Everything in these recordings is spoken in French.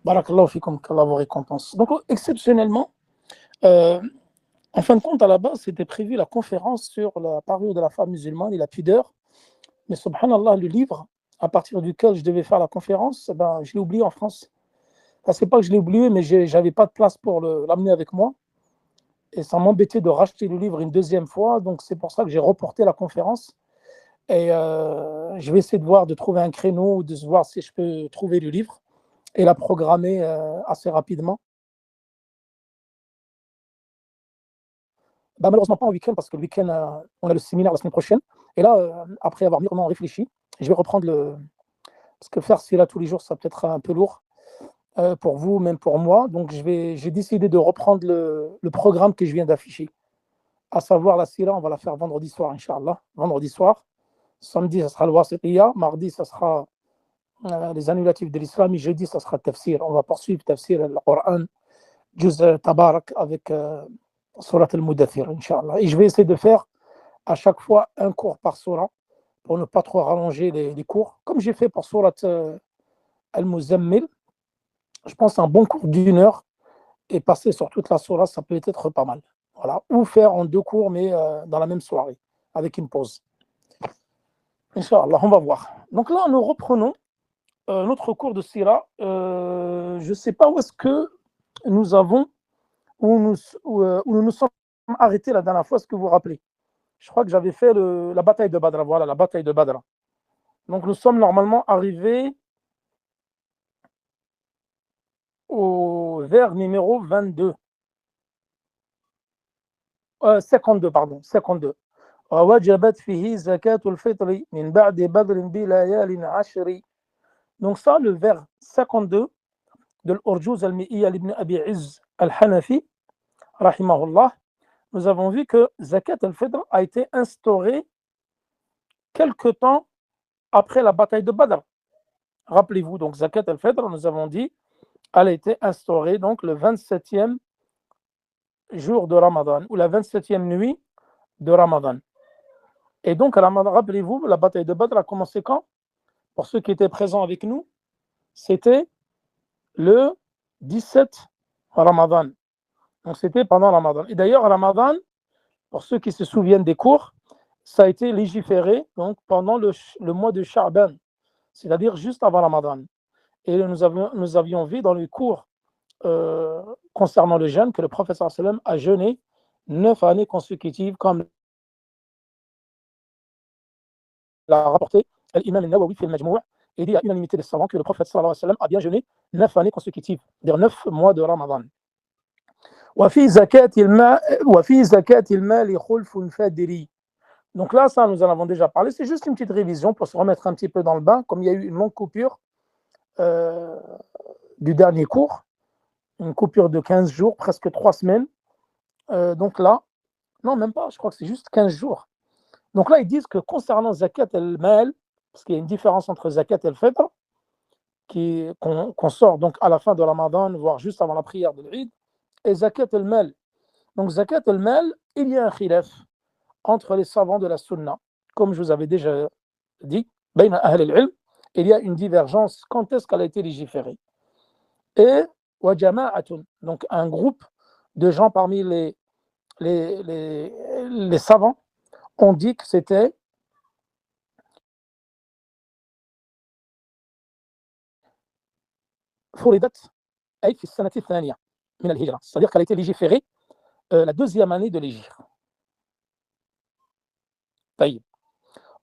Barakallahu fikum, qu'Allah vous récompense. Donc, exceptionnellement, euh, en fin de compte, à la base, c'était prévu la conférence sur la parure de la femme musulmane et la pudeur. Mais subhanallah, le livre à partir duquel je devais faire la conférence, ben, je l'ai oublié en France. Enfin, c'est pas que je l'ai oublié, mais j'avais pas de place pour l'amener avec moi. Et ça m'embêtait de racheter le livre une deuxième fois. Donc, c'est pour ça que j'ai reporté la conférence. Et je vais essayer de voir, de trouver un créneau, ou de voir si je peux trouver le livre et la programmer assez rapidement. Bah, malheureusement pas en week-end parce que le week-end, on a le séminaire la semaine prochaine. Et là, après avoir mûrement réfléchi, je vais reprendre le. Parce que faire cela tous les jours, ça peut être un peu lourd pour vous, même pour moi. Donc, j'ai décidé de reprendre le programme que je viens d'afficher. À savoir, la sira, on va la faire vendredi soir, Inch'Allah. Vendredi soir. Samedi, ça sera le wasitiya. Mardi, ça sera les annulatifs de l'islam. Et jeudi, ça sera tafsir. On va poursuivre tafsir al-Qur'an, Juz Tabarak avec Surat al-Mudathir, Inch'Allah. Et je vais essayer de faire à chaque fois un cours par surah pour ne pas trop rallonger les cours. Comme j'ai fait pour Surat al-Muzammil, je pense un bon cours d'une heure et passer sur toute la surah, ça peut être pas mal. Voilà. Ou faire en deux cours, mais dans la même soirée, avec une pause. Inch'Allah, on va voir. Donc là, nous reprenons notre cours de Sira. Je ne sais pas où est-ce que nous avons, où nous nous sommes arrêtés la dernière fois, est-ce que vous vous rappelez? Je crois que j'avais fait la bataille de Badr. Voilà, la bataille de Badr. Donc nous sommes normalement arrivés au vers numéro 22. 52, pardon, 52. ووجبت فيه زكاة الفطر من بعد بدر بليال عشر. Donc ça, le vers 52 de l'Urjuz al-Mi'iyya ibn Abi Izz al-Hanafi, rahimahullah, nous avons vu que Zakat al-Fitr a été instaurée quelque temps après la bataille de Badr. Rappelez-vous, donc Zakat al-Fitr, nous avons dit, elle a été instaurée donc le 27e jour de Ramadan ou la 27e nuit de Ramadan. Et donc, rappelez-vous, la bataille de Badr a commencé quand? Pour ceux qui étaient présents avec nous, c'était le 17 Ramadan. Donc, c'était pendant Ramadan. Et d'ailleurs, Ramadan, pour ceux qui se souviennent des cours, ça a été légiféré donc, pendant le mois de Sha'ban, c'est-à-dire juste avant Ramadan. Et nous avions vu dans les cours concernant le jeûne que le prophète sallam a jeûné 9 années consécutives, comme l'a rapporté l'imam al-Nawawi fi al-Majmou', et dit à l'unanimité des savants que le prophète sallam a bien jeûné 9 années consécutives, c'est-à-dire 9 mois de Ramadan. وفي زكاة الماء وفي زكاة المال خلف فادري. Donc là, ça, nous en avons déjà parlé. C'est juste une petite révision pour se remettre un petit peu dans le bain, comme il y a eu une longue coupure euh, du dernier cours, une coupure de 15 jours, presque 3 semaines. Donc là, non, même pas, je crois que c'est juste 15 jours. Donc là, ils disent que concernant Zakat al-Mal, parce qu'il y a une différence entre Zakat et al-Fitr, qu'on sort donc à la fin de Ramadan, voire juste avant la prière de l'Eid, et Zakat al-Mal. Donc Zakat al-Mal, il y a un khilaf entre les savants de la Sunna. Comme je vous avais déjà dit, il y a une divergence quand est-ce qu'elle a été légiférée. Et donc un groupe de gens parmi les savants ont dit que c'était c'est-à-dire qu'elle a été légiférée la deuxième année de l'Hégire.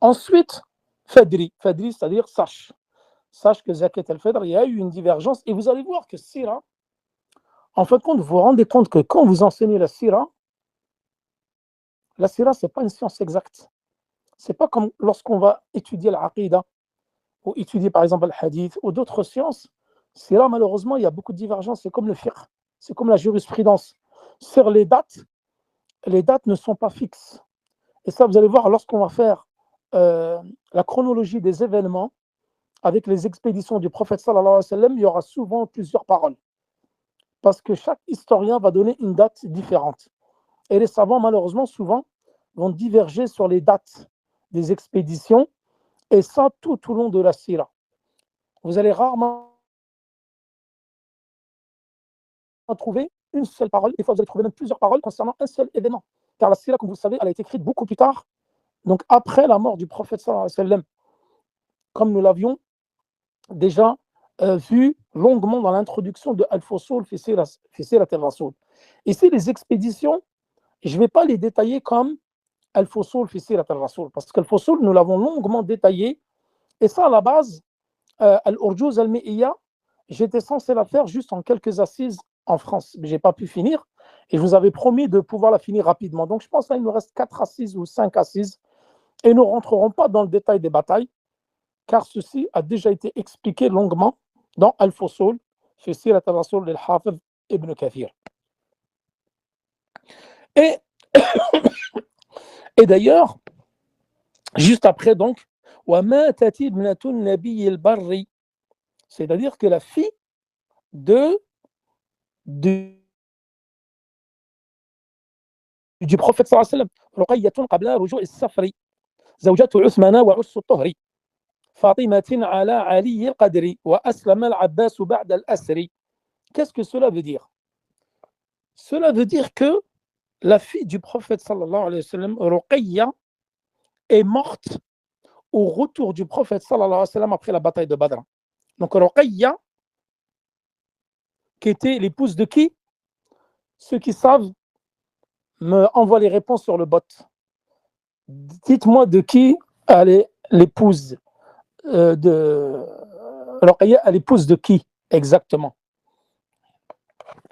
Ensuite, Fadri, c'est-à-dire sache que Zakat al-Fadr, il y a eu une divergence, et vous allez voir que Sira, en fin de compte, vous vous rendez compte que quand vous enseignez la Sira, ce n'est pas une science exacte. Ce n'est pas comme lorsqu'on va étudier l'Aqidah, ou étudier par exemple le Hadith, ou d'autres sciences. Sira, malheureusement, il y a beaucoup de divergences, c'est comme le fiqh, c'est comme la jurisprudence. Sur les dates ne sont pas fixes. Et ça, vous allez voir, lorsqu'on va faire la chronologie des événements, avec les expéditions du prophète sallallahu alayhi wa sallam, il y aura souvent plusieurs paroles. Parce que chaque historien va donner une date différente. Et les savants, malheureusement, souvent, vont diverger sur les dates des expéditions, et ça tout au long de la sira. Vous allez rarement trouver une seule parole, des fois vous allez trouver même plusieurs paroles concernant un seul événement. Car la sira, comme vous le savez, elle a été écrite beaucoup plus tard, donc après la mort du prophète sallallahu alayhi wa sallam, comme nous l'avions déjà vu longuement dans l'introduction de Al-Fusul fi Sirat al-Rasul. Ici, les expéditions, je ne vais pas les détailler comme Al-Fusul fi Sirat al-Rasul, parce qu'Al-Fusul, nous l'avons longuement détaillé, et ça, à la base, Al-Urjuz al-Mi'iyya, j'étais censé la faire juste en quelques assises en France, mais je n'ai pas pu finir, et je vous avais promis de pouvoir la finir rapidement. Donc, je pense qu'il nous reste 4 assises ou 5 assises, et nous ne rentrerons pas dans le détail des batailles, car ceci a déjà été expliqué longuement dans Al-Fusul, fi Sirat al-Rasul al-Hafiz Ibn Kathir. Et, et d'ailleurs, juste après, donc, c'est-à-dire que la fille du prophète sallallahu alayhi wa sallam, Ruqayyatun qabla ruju' as-Safri, zawjatu Uthmana wa Ussu Tuhri, Fatimatin ala Ali al-Qadri, wa aslama al-Abbas ba'da al-Asri. Qu'est-ce que cela veut dire? Cela veut dire que la fille du prophète sallallahu alayhi wa sallam, Ruqayya, est morte au retour du prophète sallallahu alayhi wa sallam après la bataille de Badr. Donc Ruqayya, qui était l'épouse de qui? Ceux qui savent me envoient les réponses sur le bot. Dites-moi de qui elle est l'épouse de Ruqayya, elle est l'épouse de qui exactement?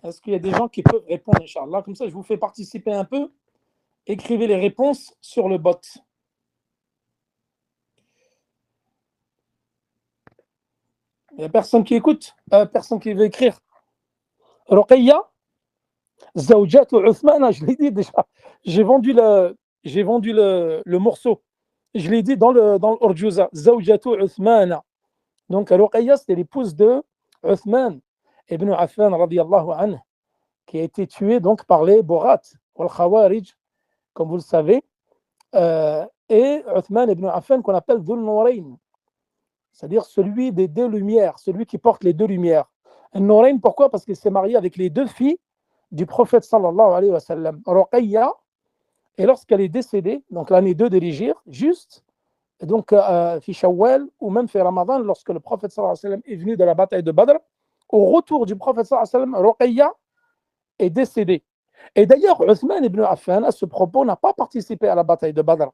Est-ce qu'il y a des gens qui peuvent répondre, Inch'Allah? Comme ça, je vous fais participer un peu. Écrivez les réponses sur le bot. Il n'y a personne qui écoute, personne qui veut écrire. Ruqayya, Zawjatu Uthmana, je l'ai dit déjà. J'ai vendu le morceau. Je l'ai dit dans l'Urjuza. Zawjatu Uthmana. Donc Ruqayya, c'était l'épouse de Uthman ibn Affan radiyallahu anhu, qui a été tué donc par les Borat, ou Khawarij, comme vous le savez. Et Uthman ibn Affan, qu'on appelle Dhul Nourayn, c'est-à-dire celui des deux lumières, celui qui porte les deux lumières. Nourayn, pourquoi? Parce qu'il s'est marié avec les deux filles du prophète sallallahu alayhi wa sallam, Ruqayya, et lorsqu'elle est décédée, donc l'année 2 de l'Hégire, juste, donc fi Shawwal, ou même fi Ramadan, lorsque le prophète sallallahu alayhi wa sallam est venu de la bataille de Badr, au retour du prophète sallallahu alayhi wa sallam, Ruqayya est décédée. Et d'ailleurs, Uthman ibn Affan, à ce propos, n'a pas participé à la bataille de Badr,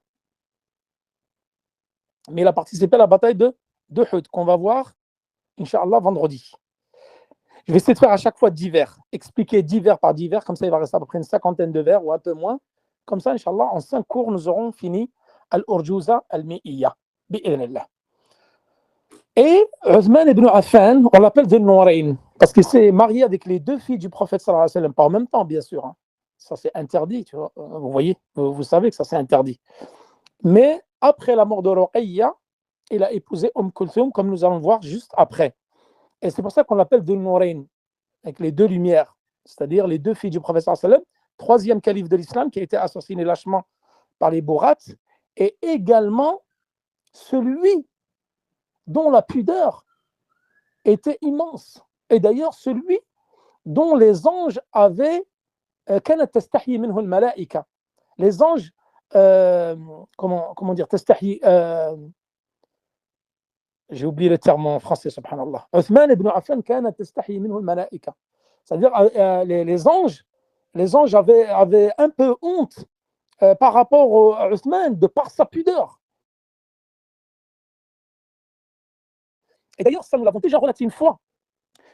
mais il a participé à la bataille de Uhud, qu'on va voir, Inch'Allah, vendredi. Je vais essayer de faire à chaque fois divers, expliquer divers par divers, comme ça il va rester à peu près une cinquantaine de vers ou un peu moins. Comme ça, Inch'Allah, en 5 cours, nous aurons fini Al-Urjuza al-Mi'iyya, bi'idhnillah. Et Uthman ibn Affan, on l'appelle Dhul Nourayn, parce qu'il s'est marié avec les deux filles du prophète sallallahu alayhi wa sallam, pas en même temps, bien sûr. Hein. Ça, c'est interdit, tu vois. Vous voyez, vous savez que ça, c'est interdit. Mais après la mort de Ruqayya, il a épousé Kulthum, comme nous allons voir juste après. Et c'est pour ça qu'on l'appelle Dhul Nourayn, avec les deux lumières, c'est-à-dire les deux filles du prophète sallallahu alayhi wa sallam, troisième calife de l'islam qui a été assassiné lâchement par les Bourats, et également celui dont la pudeur était immense. Et d'ailleurs, celui dont les anges avaient les anges, comment dire, j'ai oublié le terme en français, subhanallah. Uthman ibn Affan kana tastahi minhu al-malaika. C'est-à-dire les anges avaient un peu honte par rapport à Uthman de par sa pudeur. Et d'ailleurs, ça nous l'avons déjà relaté une fois.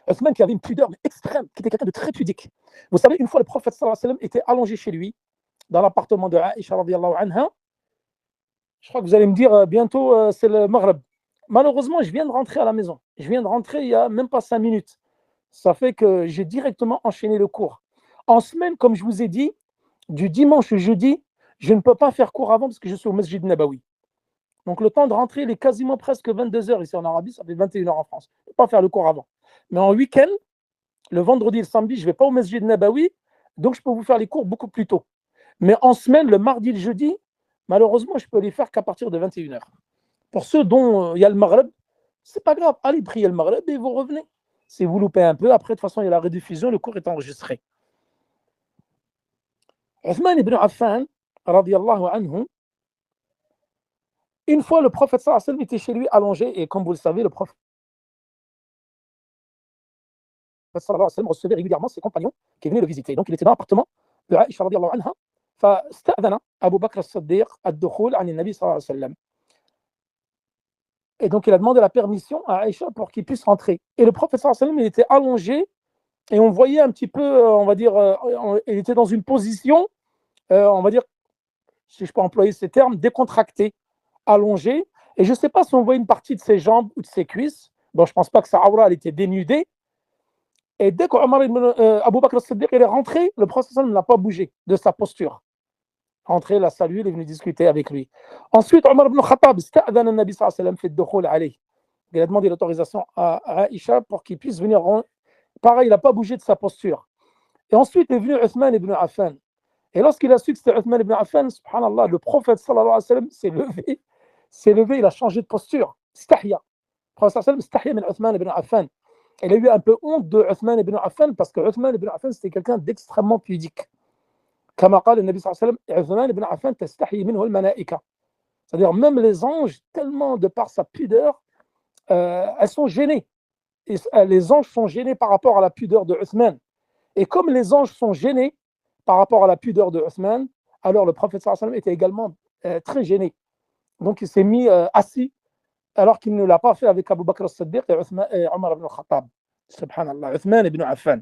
Uthman qui avait une pudeur extrême, qui était quelqu'un de très pudique. Vous savez, une fois le prophète sallallahu alayhi wa sallam était allongé chez lui, dans l'appartement de Aïcha radiyallahu anha. Je crois que vous allez me dire bientôt c'est le Maghreb. Malheureusement, je viens de rentrer à la maison. Je viens de rentrer il n'y a même pas 5 minutes. Ça fait que j'ai directement enchaîné le cours. En semaine, comme je vous ai dit, du dimanche au jeudi, je ne peux pas faire cours avant parce que je suis au Masjid Nabawi. Donc le temps de rentrer, il est quasiment presque 22h ici en Arabie, ça fait 21h en France. Je ne peux pas faire le cours avant. Mais en week-end, le vendredi et le samedi, je ne vais pas au Masjid Nabawi, donc je peux vous faire les cours beaucoup plus tôt. Mais en semaine, le mardi et le jeudi, malheureusement, je peux les faire qu'à partir de 21h. Pour ceux dont il y a le Maghreb, c'est pas grave, allez prier le Maghreb et vous revenez. Si vous loupez un peu, après, de toute façon, il y a la rediffusion, le cours est enregistré. Uthman ibn Affan, radiallahu anhu, une fois, le prophète sallallahu alayhi wa sallam était chez lui allongé, et comme vous le savez, le prophète sallallahu alayhi wa sallam recevait régulièrement ses compagnons qui venaient le visiter. Donc, il était dans l'appartement de Aïcha radiallahu anha. فاستأذن أبو بكر الصديق الدخول عن النبي صلى الله عليه وسلم. Et donc, il a demandé la permission à Aïcha pour qu'il puisse rentrer. Et le prophète sallallahu alayhi wa sallam, il était allongé et on voyait un petit peu, on va dire, il était dans une position, on va dire, si je peux employer ces termes, décontracté, allongé. Et je ne sais pas si on voit une partie de ses jambes ou de ses cuisses. Bon, je ne pense pas que sa aura elle était dénudée. Et dès qu'Abu Bakr al-Siddiq est rentré, le prophète sallallahu alayhi wa sallam n'a pas bougé de sa posture. Rentré, l'a salué, il est venu discuter avec lui. Ensuite, Omar ibn Khattab, il a demandé l'autorisation à Aïcha pour qu'il puisse venir. Pareil, il n'a pas bougé de sa posture. Et ensuite est venu Uthman ibn Affan. Et lorsqu'il a su que c'était Uthman ibn Affan, subhanallah, le prophète sallallahu alayhi wa sallam s'est levé, il a changé de posture. Stahya. Le prophète sallallahu alayhi wa sallam stahya min Uthman ibn Affan. Il a eu un peu honte de Uthman ibn Affan parce que Uthman ibn Affan, c'était quelqu'un d'extrêmement pudique. كما قال النبي صلى الله عليه وسلم عثمان بن عفان تستحي منه الملائكة. C'est-à-dire même les anges, tellement de par sa pudeur, elles sont gênées. Et les anges sont gênés par rapport à la pudeur de Uthman. Et comme les anges sont gênés par rapport à la pudeur de Uthman, alors le prophète sallallahu alayhi wa sallam était également très gêné. Donc il s'est mis assis alors qu'il ne l'a pas fait avec Abu Bakr al-Siddiq et Omar ibn al-Khattab. Subhanallah, Uthman ibn Affan,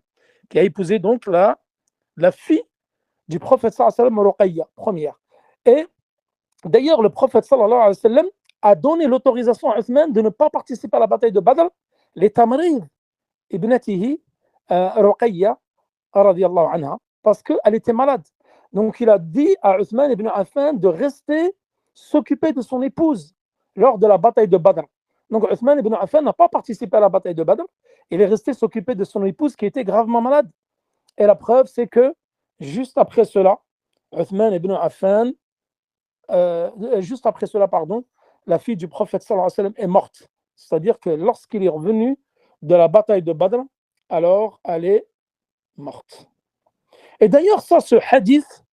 qui a épousé donc la fille du prophète sallallahu alayhi wa sallam, Ruqayya, première. Et d'ailleurs, le prophète sallallahu alayhi wa sallam a donné l'autorisation à Uthman de ne pas participer à la bataille de Badr, les Tamrid ibnatihi Ruqayya radiyallahu anha, parce qu'elle était malade. Donc il a dit à Uthman ibn Affan de rester s'occuper de son épouse lors de la bataille de Badr. Donc Uthman ibn Affan n'a pas participé à la bataille de Badr, il est resté s'occuper de son épouse qui était gravement malade. Et la preuve, c'est que juste après cela, Uthman ibn Affan, la fille du prophète sallallahu alayhi wa sallam est morte. C'est-à-dire que lorsqu'il est revenu de la bataille de Badr, alors elle est morte. Et d'ailleurs, ça, ce hadith,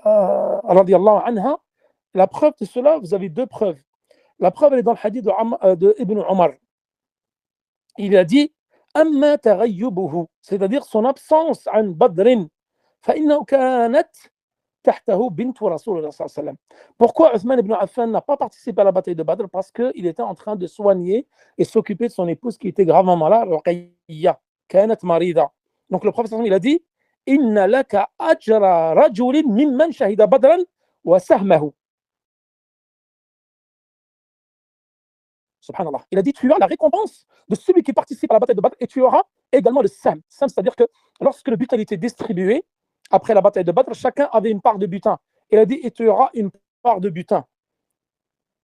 radiyallahu anha, la preuve de cela, vous avez deux preuves. La preuve, elle est dans le hadith de Ibn Omar. Il a dit أما تغيبه, c'est-à-dire son absence عن بدر فإنه كانت تحته بنت رسول الله صلى الله عليه وسلم. Pourquoi Uthman ibn Affan n'a pas participé à la bataille de Badr? Parce qu'il était en train de soigner et s'occuper de son épouse qui était gravement malade, Ruqayya, كانت مريضة. Donc le prophète il a dit إن لك أجر رجل ممن شهد بدرا وسهمه. Subhanallah. Il a dit tu as la récompense de celui qui participe à la bataille de Badr et tu auras également le sahm. Sahm, c'est-à-dire que lorsque le butin était distribué après la bataille de Badr, chacun avait une part de butin. Il a dit et tu auras une part de butin.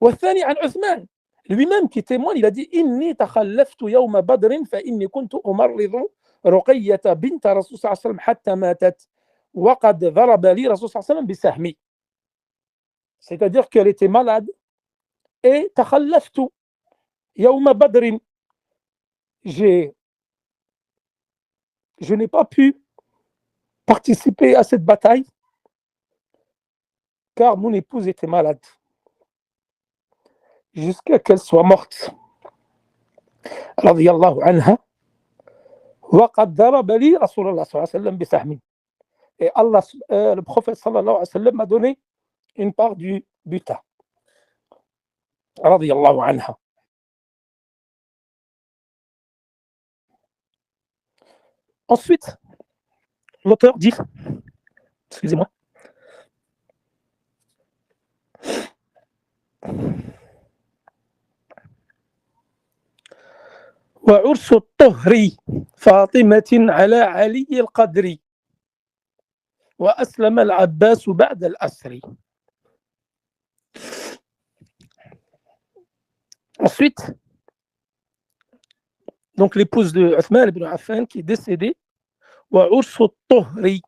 والثاني عن عثمان lui-même qui témoigne, il a dit إني تخلفت يوم بدر فإني كنت أمرض رقية بنت رسول صلى الله عليه وسلم حتى ماتت وقد ضرب لي رسول صلى الله عليه وسلم بسهمي. C'est-à-dire qu'elle était malade et تخلفت يوم بدر, je n'ai pas pu participer à cette bataille car mon épouse était malade jusqu'à qu'elle soit morte. Radiyallahu anha. وقد ضرب لي رسول الله صلى الله عليه وسلم بسهم. Et Allah, le prophète sallallahu alayhi wa sallam m'a donné une part du butin. Radiyallahu anha. Ensuite, l'auteur dit, excusez-moi, وعرس الطهر فاطمة على علي القدر وأسلم العباس بعد الأسر. Ensuite, donc l'épouse de Uthman ibn Affan qui est décédée, وعرس الطهر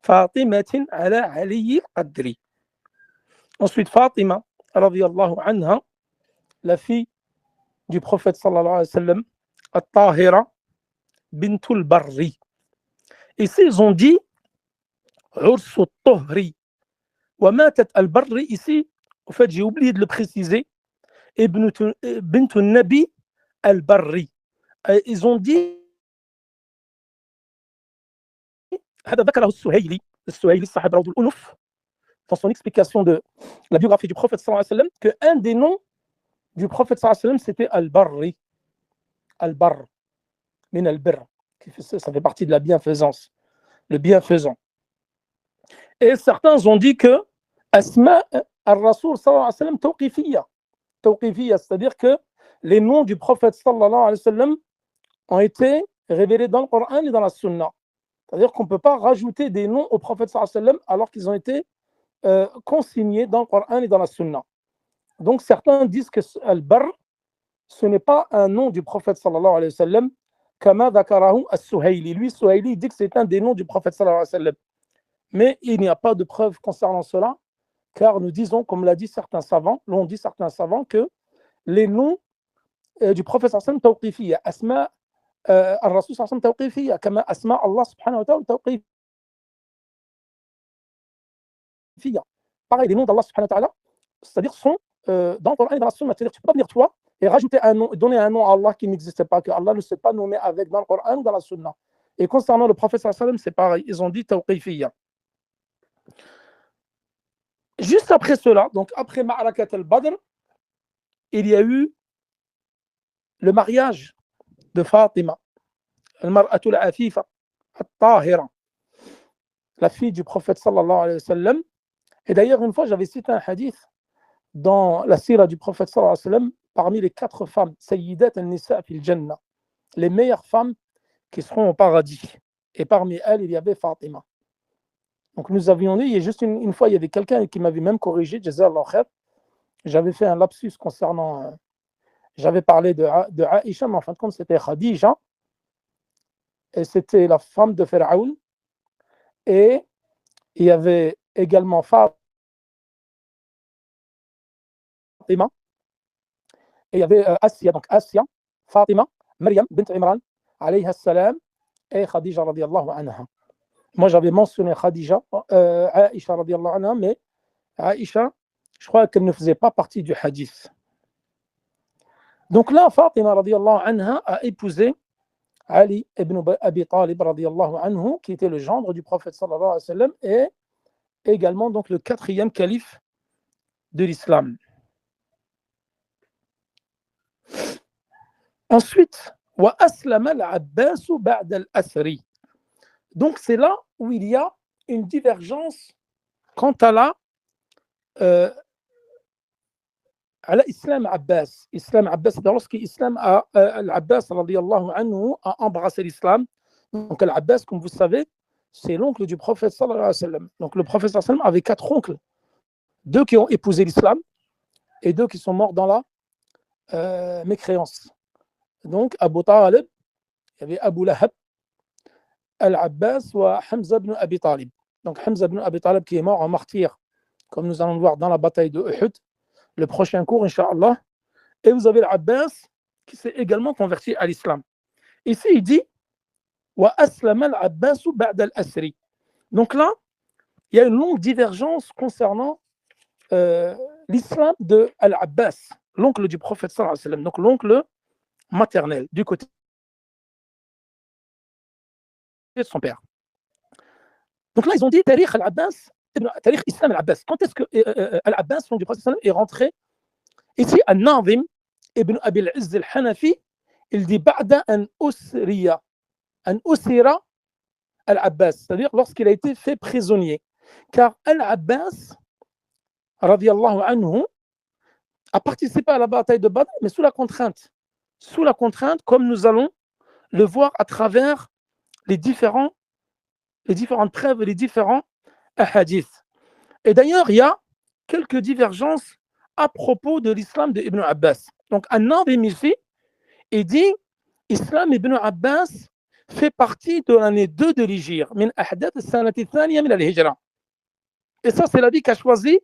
فاطمة على علي القدر. Ensuite, Fatima, radiyallahu anha, la fille du prophète sallallahu alayhi wa sallam, At-Tahira bintul Barri. Ici, ils ont dit Ursu Tohri. Wa matat al-Barri. Ici, en fait, j'ai oublié de le préciser. Bintul Nabi al-Barri. Ils ont dit هذا ذكره السهيلي صاحب روض الأنف dans son explication de la biographie du prophète sallallahu alayhi wa sallam, qu'un des noms du prophète sallallahu alayhi wa sallam, c'était Al-Barri. Al-Barr, min al-Birr. Ça fait partie de la bienfaisance, le bienfaisant. Et certains ont dit que Asma al-Rasoul sallallahu alayhi wa sallam tawqifiyya. Tawqifiyya, c'est-à-dire que les noms du prophète sallallahu alayhi wa sallam ont été révélés dans le Coran et dans la Sunna. C'est-à-dire qu'on ne peut pas rajouter des noms au prophète sallallahu alayhi wa sallam alors qu'ils ont été consignés dans le Coran et dans la Sunna. Donc certains disent que Al-Barr, ce n'est pas un nom du prophète sallallahu alayhi wa sallam, kama dhakarahu as-Suhayli. Lui, Suhayli, dit que c'est un des noms du prophète sallallahu alayhi wa sallam. Mais il n'y a pas de preuve concernant cela, car nous disons, comme l'ont dit certains savants, que les noms du prophète sallallahu alayhi wa sallam tawqifiyya, asma al-Rasul sallallahu alayhi wa sallam tawqifiyya, kama asma Allah subhanahu wa ta'ala tawqifiyya. Pareil, les noms d'Allah subhanahu wa ta'ala, c'est-à-dire sont dans le Coran et dans la Sunna. C'est-à-dire que tu ne peux pas venir toi et rajouter un nom, donner un nom à Allah qui n'existait pas, que Allah ne s'est pas nommé avec dans le Coran ou dans la Sunna. Et concernant le prophète sallallahu alayhi wa sallam, c'est pareil. Ils ont dit tawqifiyya. Juste après cela, donc après Ma'rakat al-Badr, il y a eu le mariage de Fatima, al-mar'atul afifa, at-tahira, la fille du prophète sallallahu alayhi wa sallam. Et d'ailleurs, une fois, j'avais cité un hadith dans la sira du prophète sallallahu alayhi wa sallam, parmi les 4 femmes, Sayyidat al-Nisa fil Jannah, les meilleures femmes qui seront au paradis. Et parmi elles, il y avait Fatima. Donc nous avions dit, il y a juste une fois, il y avait quelqu'un qui m'avait même corrigé, Jazallah khair. J'avais fait un lapsus concernant, j'avais parlé de Aïcha, mais en fin de compte, c'était Khadija, et c'était la femme de Pharaon. Et il y avait également Fatima, et il y avait Assia, donc Assia, Fatima, Maryam bint Imran, alayha salam, et Khadija radiyallahu anha. Moi, j'avais mentionné Khadija, Aïcha radiyallahu anha, mais Aïcha, je crois qu'elle ne faisait pas partie du hadith. Donc là, Fatima radiyallahu anha a épousé Ali ibn Abi Talib radiyallahu anhu, qui était le gendre du prophète sallallahu alayhi wa sallam, et également donc le 4e calife de l'islam. Ensuite, wa aslama al-Abbas ba'da al-Asri. Donc c'est là où il y a une divergence quant à l'islam Abbas. Islam Abbas, lorsqu'Islam al-Abbas radiyallahu anhu a embrassé l'islam. Donc al-Abbas, comme vous savez, c'est l'oncle du prophète sallallahu alayhi wa sallam. Donc le prophète sallallahu alayhi wa sallam avait 4 oncles. 2 qui ont épousé l'islam et 2 qui sont morts dans la mécréance. Donc Abu Talib, il y avait Abu Lahab, Al-Abbas ou Hamza ibn Abi Talib. Donc Hamza ibn Abi Talib qui est mort en martyr, comme nous allons le voir dans la bataille de Uhud, le prochain cours, Inch'Allah. Et vous avez l'Abbas qui s'est également converti à l'islam. Ici, il dit wa aslama al-Abbas ba'da al-Asri. Donc là, il y a une longue divergence concernant l'islam de Al-Abbas, l'oncle du prophète sallallahu alayhi wa sallam, donc l'oncle maternel du côté de son père. Donc là, ils ont dit Tariq al-Abbas, Tariq Islam al-Abbas. Quand est-ce que Al-Abbas, l'oncle du prophète sallallahu alayhi wa sallam, est rentré? Ici, An-Nazim ibn Abi al-Izz al-Hanafi, il dit Ba'da an usira al-Abbas, c'est-à-dire lorsqu'il a été fait prisonnier. Car Al-Abbas, radiyallahu anhu, a participé à la bataille de Badr, mais sous la contrainte. Sous la contrainte, comme nous allons le voir à travers les différentes preuves et les différents hadiths. Et d'ailleurs, il y a quelques divergences à propos de l'islam de Ibn Abbas. Donc, An-Nazim ici, il dit Islam Ibn Abbas fait partie de l'année 2 de l'Hijr, min ahdath as-sanati ath-thaniya min al-Hijra. Et ça, c'est l'avis qu'a choisi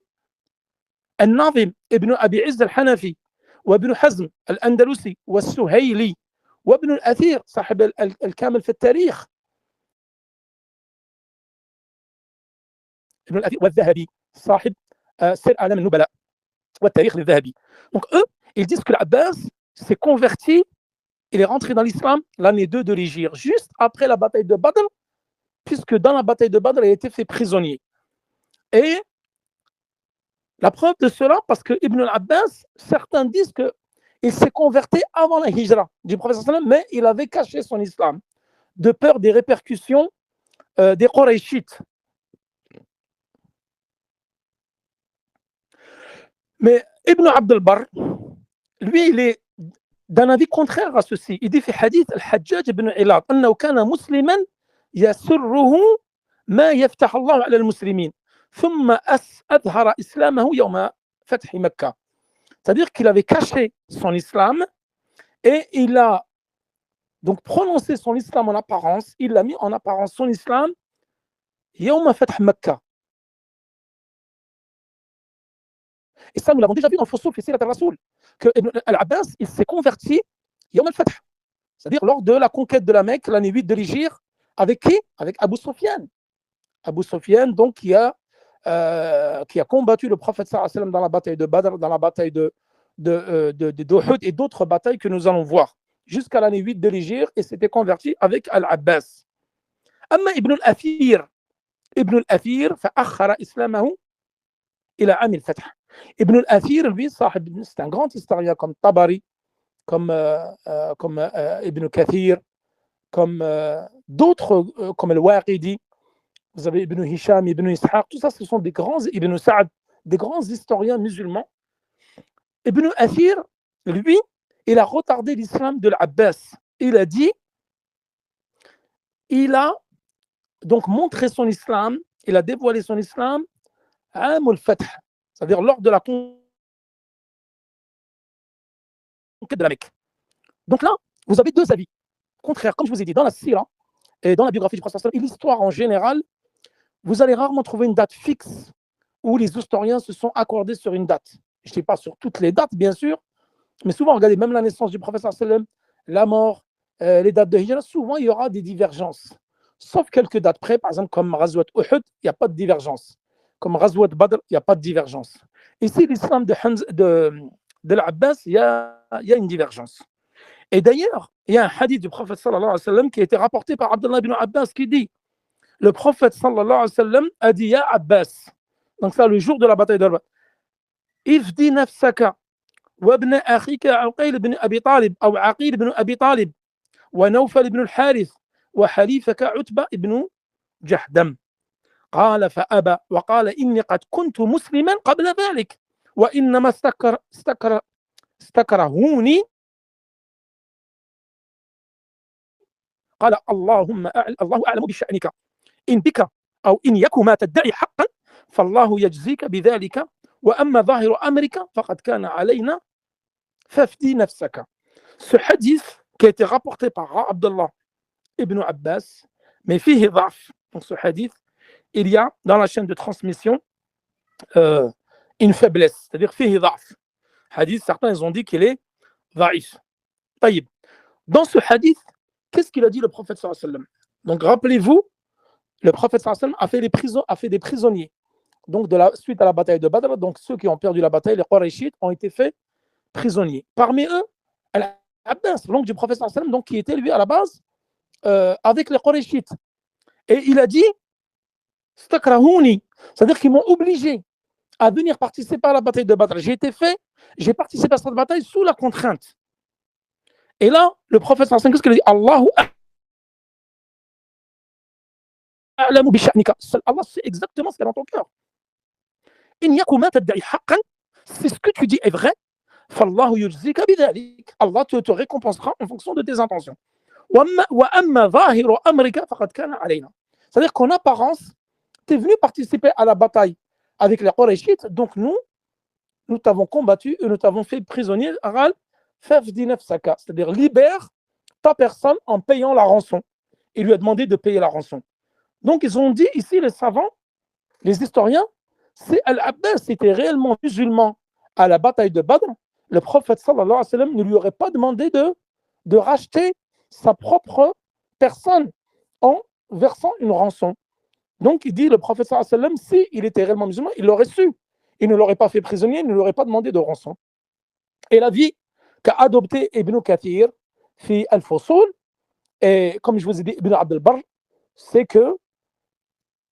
An-Nazim ibn Abi Izz al-Hanafi, wa Ibn Hazm al-Andalusi, wa Suhayli, وابن الأثير صاحب الكامل في التاريخ، ابن الأثير، والذهبي صاحب سير أعلام النبلاء والتاريخ للذهبي. Donc eux, ils disent que l'Abbas s'est converti, il est rentré dans l'islam l'année 2 de l'Hégire, juste après la bataille de Badr, puisque dans la bataille de Badr, il a été fait prisonnier. Et la preuve de cela, parce que Ibn al-Abbas, certains disent qu'il s'est converti avant la hijra du prophète, mais il avait caché son islam, de peur des répercussions des Qurayshites. Mais Ibn Abd al-Barr, lui, il est d'un avis contraire à ceci. Il dit في حديث الحجاج بن علاط أنه كان مسلما يسره ما يفتح الله على المسلمين ثم أظهر إسلامه يوم فتح مكة. C'est-à-dire qu'il avait caché son islam et il a donc prononcé son islam en apparence, il a mis en apparence son islam يوم فتح مكة. Et ça, nous l'avons déjà vu dans le Fusul fi Sirat al-Rasoul, que Ibn al-Abbas, il s'est converti Yawm al-Fath, c'est-à-dire lors de la conquête de la Mecque, l'année 8 de l'Hégire, avec qui? Avec Abu Sufyan. Abu Sufyan, donc, qui a combattu le prophète sallallahu alayhi wa sallam dans la bataille de Badr, dans la bataille d'Uhud et d'autres batailles que nous allons voir, jusqu'à l'année 8 de l'Hégire, et s'était converti avec Al-Abbas. Amma Ibn al-Athir, فأخر إسلامه إلى عام الفتح. Ibn al-Athir, lui, c'est un grand historien comme Tabari, comme Ibn Kathir, comme d'autres, comme Al-Waqidi. Vous avez Ibn Hisham, Ibn Ishaq, tout ça, ce sont des grands, Ibn Sa'ad, des grands historiens musulmans. Ibn al-Athir, lui, il a retardé l'islam de l'Abbas. Il a dit, il a donc montré son islam, il a dévoilé son islam à Am al-Fath, c'est-à-dire lors de la conquête de la Mecque. Donc là, vous avez deux avis contraires. Comme je vous ai dit, dans la Sira et dans la biographie du prophète et l'histoire en général, vous allez rarement trouver une date fixe où les historiens se sont accordés sur une date. Je ne dis pas sur toutes les dates, bien sûr, mais souvent, regardez, même la naissance du prophète, la mort, les dates de Hijra, souvent il y aura des divergences. Sauf quelques dates près, par exemple comme Ghazwat Uhud, il n'y a pas de divergence. Comme Ghazwat Badr, il n'y a pas de divergence. Ici, l'islam de l'Abbas, il y a une divergence. Et d'ailleurs, il y a un hadith du prophète sallallahu alayhi wa sallam qui a été rapporté par Abdullah ibn Abbas qui dit, le prophète sallallahu alayhi wa sallam a dit, Ya Abbas, donc ça le jour de la bataille de Badr, ifdi nafsaka wa ibn akhika Aqil ibn Abi Talib, ou Aqil ibn Abi Talib, wa Nawfal ibn al-Harith, wa halifaka Utba ibn Jahdam. قال فأبى وقال إني قد كنت مسلما قبل ذلك وإنما استكرهوني قال الله أعلم بشأنك إن بك أو إن يك ما تدعي حقا فالله يجزيك بذلك وأما ظاهر أمرك فقد كان علينا فافدي نفسك. Ce hadith qui a été rapporté par Abdullah ibn Abbas, mais fihi ضعف. Donc ce hadith, il y a dans la chaîne de transmission une faiblesse, c'est-à-dire fihi ضعف. Hadith, certains ils ont dit qu'il est ضعيف. طيب. Dans ce hadith, qu'est-ce qu'il a dit le prophète sallallahu alayhi wa sallam? Donc rappelez-vous, le prophète sallallahu alayhi wa sallam a fait des prisonniers. Donc suite à la bataille de Badr, donc ceux qui ont perdu la bataille, les Qurayshites, ont été faits prisonniers. Parmi eux, Al-Abbas, l'oncle du prophète sallallahu alayhi wa sallam, donc qui était lui à la base avec les Qurayshites. Et il a dit Stakrahuni, c'est-à-dire qu'ils m'ont obligé à venir participer à la bataille de Badr. J'ai participé à cette bataille sous la contrainte. Et là, le prophète sallallahu alayhi wa sallam, qu'est-ce qu'il a dit? Allahu a'lamu bi sha'nika. Allah sait exactement ce qu'il y a dans ton cœur. In yaku ma tadda'i haqqan, si ce que tu dis est vrai, fallahu yujzika bidhalik. Allah te récompensera en fonction de tes intentions. Wa amma zahiru amrika faqad kana alayna. C'est-à-dire qu'en apparence, tu es venu participer à la bataille avec les Qurayshites, donc nous t'avons combattu et nous t'avons fait prisonnier. C'est-à-dire libère ta personne en payant la rançon. Il lui a demandé de payer la rançon. Donc ils ont dit ici, les savants, les historiens, si Al-Abbas était réellement musulman à la bataille de Badr, le prophète sallallahu alayhi wa sallam ne lui aurait pas demandé de racheter sa propre personne en versant une rançon. Donc il dit, le prophète sallallahu alayhi wa sallam, s'il était réellement musulman, il l'aurait su. Il ne l'aurait pas fait prisonnier, il ne l'aurait pas demandé de rançon. Et la vie qu'a adopté Ibn Kathir, fi al-Fusul, et comme je vous ai dit, Ibn Abd al-Barr, c'est que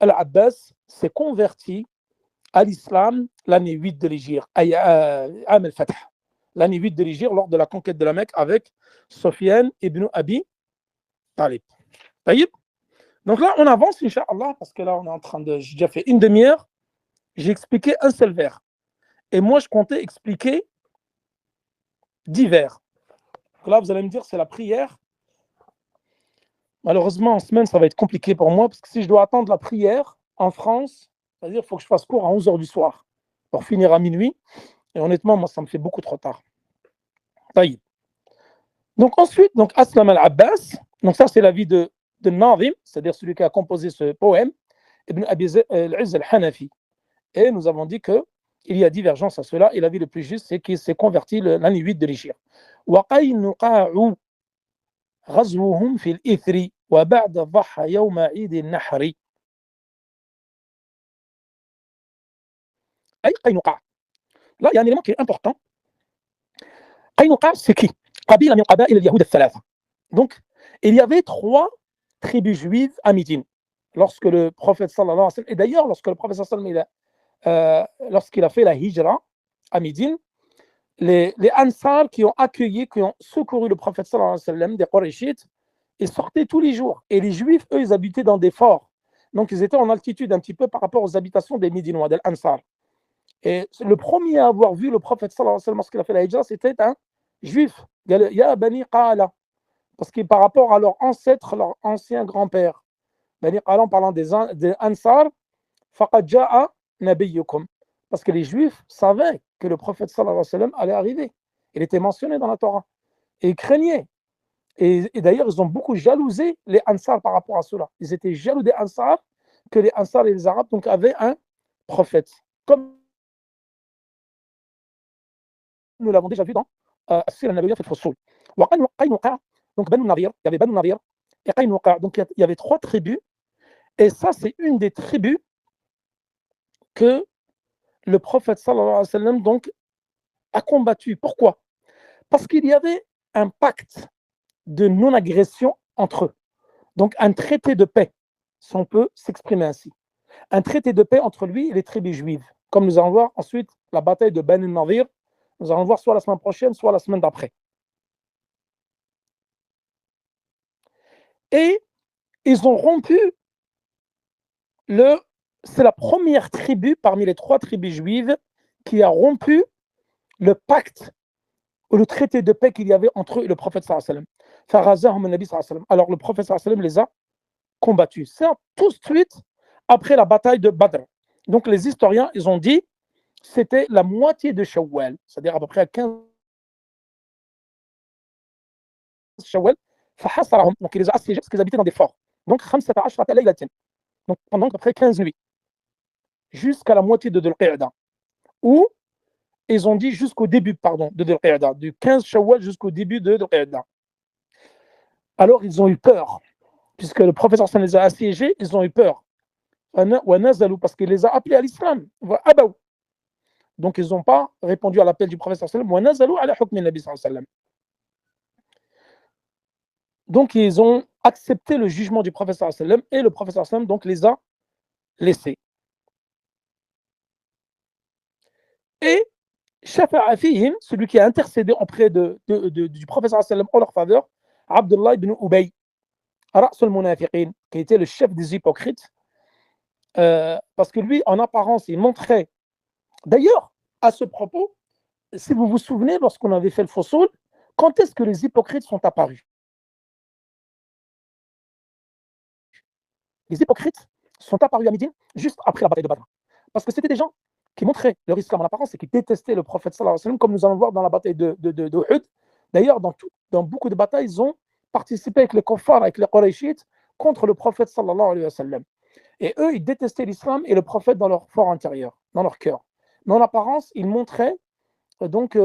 Al-Abbas s'est converti à l'islam l'année 8 de l'Hégire, Am al-Fath, l'année 8 de l'Hégire, lors de la conquête de la Mecque avec Sufyan ibn Abi Talib. Donc là, on avance, Inch'Allah, parce que là, on est en train de. J'ai déjà fait une demi-heure, j'ai expliqué un seul vers. Et moi, je comptais expliquer 10 vers. Donc là, vous allez me dire, c'est la prière. Malheureusement, en semaine, ça va être compliqué pour moi, parce que si je dois attendre la prière en France, c'est-à-dire qu'il faut que je fasse cours à 11h du soir pour finir à minuit. Et honnêtement, moi, ça me fait beaucoup trop tard. Donc ensuite, donc Aslam al-Abbas, donc ça c'est la vie de Nazim, c'est-à-dire celui qui a composé ce poème, Ibn Abi al-Izz al-Hanafi. Et nous avons dit qu'il y a divergence à cela, et la vie le plus juste, c'est qu'il s'est converti l'année 8 de l'Hégire. وَقَيْنُقَاعُ غَزْوُهُمْ فِي الْإِثْرِ وَبَعْدَ ضَحَّ يَوْمَ عِيدِ النَّحْرِ. أي قينقاع. Là, il y a un élément qui est important. قينقاع, c'est qui? قبيلة من قبائل اليهود الثلاثة. Donc, il y avait 3 tribus juives à Médine. Lorsque le prophète sallallahu alayhi wa sallam, et d'ailleurs, lorsque le prophète sallallahu alayhi wa sallam, lorsqu'il a fait la hijra à Médine, les Ansar qui ont accueilli, qui ont secouru le prophète sallallahu alayhi wa sallam, des Qurayshites, ils sortaient tous les jours. Et les Juifs, eux, ils habitaient dans des forts. Donc, ils étaient en altitude un petit peu par rapport aux habitations des Médinois, des Ansar. Et le premier à avoir vu le prophète sallallahu alayhi wa sallam lorsqu'il a fait la hijra, c'était un Juif. Ya Bani Qala. Parce que par rapport à leur ancêtre, leur ancien grand-père, en parlant des Ansar, faqad ja'a nabiyyukum. Parce que les Juifs savaient que le prophète sallallahu alayhi wa sallam allait arriver. Il était mentionné dans la Torah. Et ils craignaient. Et d'ailleurs, ils ont beaucoup jalousé les Ansar par rapport à cela. Ils étaient jaloux des Ansar, que les Ansar et les Arabes donc, avaient un prophète. Comme nous l'avons déjà vu dans As-Sira an-Nabawiyya fi al-Fusul. Donc Banu Nadir, il y avait Banu Nadir et Qaynuqa. Donc il y avait 3 tribus. Et ça, c'est une des tribus que le prophète sallallahu alayhi wa sallam donc, a combattu. Pourquoi? Parce qu'il y avait un pacte de non-agression entre eux. Donc un traité de paix, si on peut s'exprimer ainsi. Un traité de paix entre lui et les tribus juives. Comme nous allons voir ensuite la bataille de Banu Nadir. Nous allons voir soit la semaine prochaine, soit la semaine d'après. Et ils ont rompu c'est la première tribu parmi les 3 tribus juives qui a rompu le pacte ou le traité de paix qu'il y avait entre eux et le prophète sallallahu alayhi wa sallam. Alors le prophète sallallahu alayhi wa sallam les a combattus. C'est tout de suite après la bataille de Badr. Donc les historiens, ils ont dit c'était la moitié de Shawwal, c'est-à-dire à peu près à 15 Shawwal. Donc il les a assiégés parce qu'ils habitaient dans des forts. Donc 15 laylatin. Donc pendant à peu près 15 nuits. Jusqu'à la moitié de Dhul Qa'da. Ou ils ont dit jusqu'au début, de Dhul Qa'da, du 15 Shawwal jusqu'au début de Dhul Qa'da. Alors ils ont eu peur, puisque le professeur les a assiégés, ils ont eu peur. Parce qu'il les a appelés à l'islam. Donc ils n'ont pas répondu à l'appel du professeur. Donc ils ont accepté le jugement du professeur et le professeur donc les a laissés. Et Shafa'a fihim, celui qui a intercédé auprès du professeur en leur faveur, Abdullah ibn Ubay, Ra'sul Munafiqin, qui était le chef des hypocrites, parce que lui, en apparence, il montrait. D'ailleurs, à ce propos, si vous vous souvenez, lorsqu'on avait fait le Fusul, quand est-ce que les hypocrites sont apparus? Les hypocrites sont apparus à Médine juste après la bataille de Badr. Parce que c'était des gens qui montraient leur islam en apparence et qui détestaient le prophète sallallahu alayhi wa sallam, comme nous allons voir dans la bataille de Uhud. D'ailleurs, dans beaucoup de batailles, ils ont participé avec les kuffars, avec les Qurayshites, contre le prophète sallallahu alayhi wa sallam. Et eux, ils détestaient l'islam et le prophète dans leur fort intérieur, dans leur cœur. Mais en apparence, ils montraient donc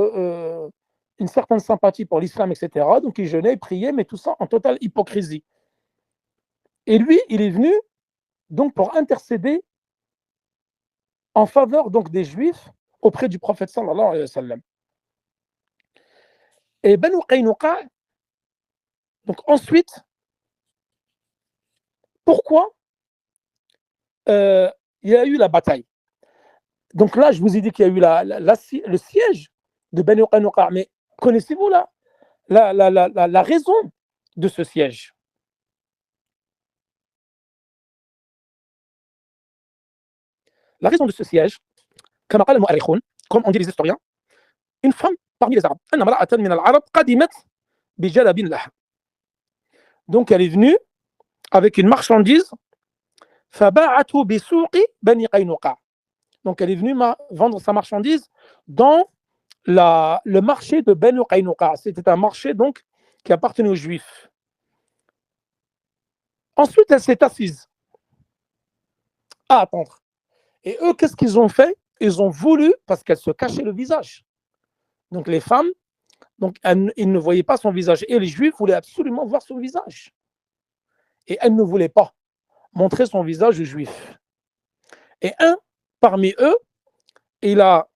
une certaine sympathie pour l'islam, etc. Donc il jeûnait, il priait, mais tout ça en totale hypocrisie. Et lui, il est venu donc pour intercéder en faveur donc des Juifs auprès du prophète sallallahu alayhi wa sallam. Et Banu Qaynuqa, donc ensuite, pourquoi il y a eu la bataille? Donc là, je vous ai dit qu'il y a eu le siège de Banu Qaynuqa, mais connaissez-vous la raison de ce siège? La raison de ce siège, comme on dit les historiens, une femme parmi les Arabes. Donc elle est venue avec une marchandise. Donc elle est venue vendre sa marchandise dans le marché de Banu Qaynuqa. C'était un marché donc qui appartenait aux Juifs. Ensuite, elle s'est assise à attendre. Et eux, qu'est-ce qu'ils ont fait? Ils ont voulu, parce qu'elle se cachait le visage. Donc les femmes, donc ils ne voyaient pas son visage. Et les Juifs voulaient absolument voir son visage. Et elle ne voulait pas montrer son visage aux Juifs. Et un parmi eux, il a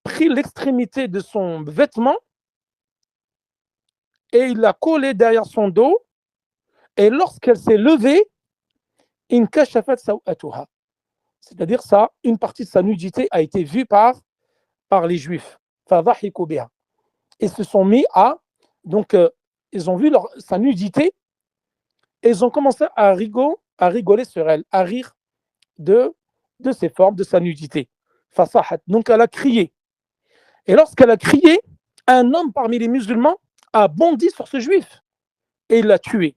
pris l'extrémité de son vêtement et il l'a collé derrière son dos. Et lorsqu'elle s'est levée, c'est-à-dire ça, une partie de sa nudité a été vue par les Juifs. Ils se sont mis à, donc ils ont vu sa nudité et ils ont commencé à rigoler sur elle, à rire de ses formes, de sa nudité. Donc elle a crié. Et lorsqu'elle a crié, un homme parmi les musulmans a bondi sur ce juif et il l'a tué.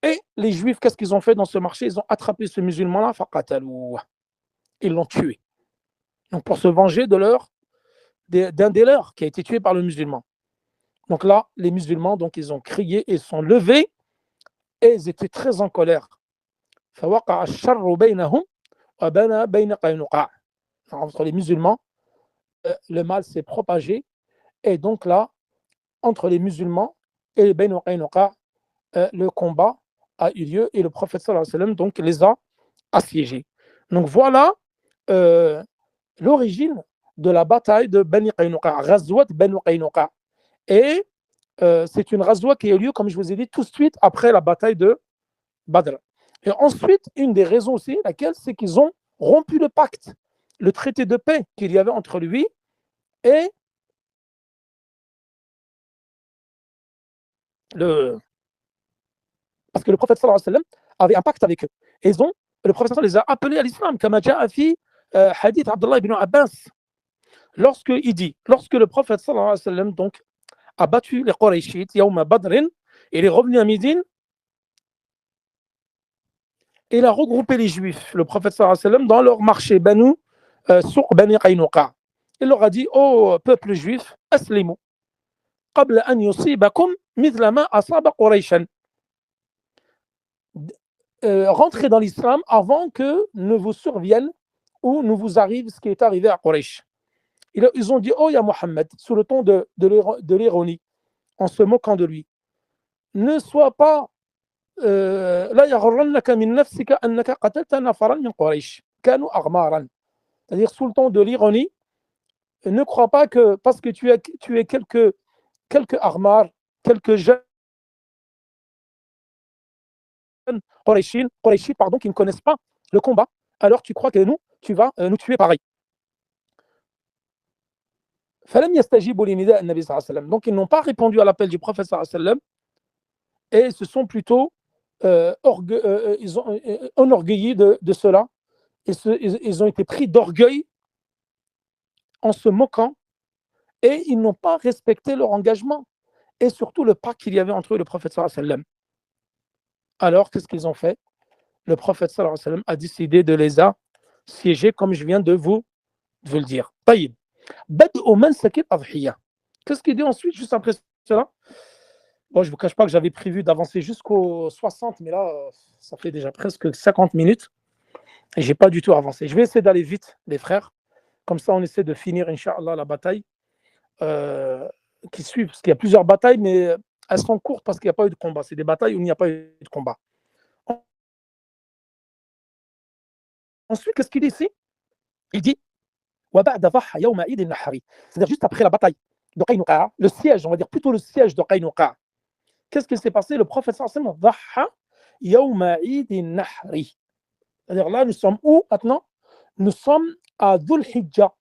Et les Juifs, qu'est-ce qu'ils ont fait dans ce marché? Ils ont attrapé ce musulman-là, ils l'ont tué. Donc pour se venger d'un des leurs qui a été tué par le musulman. Donc là, les musulmans, donc ils ont crié et sont levés et ils étaient très en colère. Entre les musulmans, le mal s'est propagé et donc là, entre les musulmans et les Banu Qaynuqa, le combat a eu lieu et le prophète sallallahu alayhi wa sallam donc les a assiégés. Donc voilà l'origine de la bataille de Bani Qaynuqa, Ghazwat Banu Qaynuqa. Et c'est une ghazwa qui a eu lieu, comme je vous ai dit, tout de suite après la bataille de Badr. Et ensuite, une des raisons aussi, laquelle, c'est qu'ils ont rompu le pacte, le traité de paix qu'il y avait entre lui et parce que le prophète sallallahu alayhi wa sallam avait un pacte avec eux. Et le prophète les a appelés à l'islam, comme a fait hadith Abdullah ibn Abbas. Lorsque le prophète sallallahu alayhi wa sallam donc, a battu les Qurayshites, Yawma Badrin, il est revenu à Médine, et il a regroupé les Juifs, le prophète sallallahu alayhi wa sallam, dans leur marché Souq Bani Qaynuqa. Il leur a dit, ô peuple juif, aslimu, qabla an yusibakum mithla ma asaba Qurayshan. Rentrez dans l'islam avant que ne vous survienne ou ne vous arrive ce qui est arrivé à Quraysh. Ils ont dit, oh ya Muhammad, sous le ton de l'ironie, en se moquant de lui, ne sois pas la yaghurrannaka min nafsika annaka qatalta nafaran min Quraysh kanu aghmaran. C'est-à-dire sous le ton de l'ironie, ne crois pas que parce que tu es quelques armars, quelques jeunes Qurayshites, qui ne connaissent pas le combat, alors tu crois que nous, tu vas nous tuer pareil. Donc ils n'ont pas répondu à l'appel du prophète sallallahu alayhi wa sallam et se sont plutôt enorgueillis de cela. Ils ont été pris d'orgueil en se moquant et ils n'ont pas respecté leur engagement et surtout le pacte qu'il y avait entre eux et le prophète sallallahu alayhi wa sallam. Alors qu'est-ce qu'ils ont fait? Le prophète sallallahu alayhi wa sallam a décidé de les assiéger comme je viens de vous le dire. Taïb. Qu'est-ce qu'il dit ensuite, juste après cela? Bon, je ne vous cache pas que j'avais prévu d'avancer jusqu'aux 60, mais là, ça fait déjà presque 50 minutes et je n'ai pas du tout avancé. Je vais essayer d'aller vite, les frères. Comme ça, on essaie de finir, Inch'Allah, la bataille qui suit, parce qu'il y a plusieurs batailles, mais elles sont courtes parce qu'il n'y a pas eu de combat. C'est des batailles où il n'y a pas eu de combat. Ensuite, qu'est-ce qu'il dit ici? Il dit c'est-à-dire juste après la bataille de Qaynuqa, le siège, on va dire plutôt le siège de Qaynuqa. Qu'est-ce qui s'est passé? Le prophète sallallahu alayhi wa sallam, yawma Eid al-Nahri. C'est-à-dire là, nous sommes où maintenant? Nous sommes à Dhul Hijjah.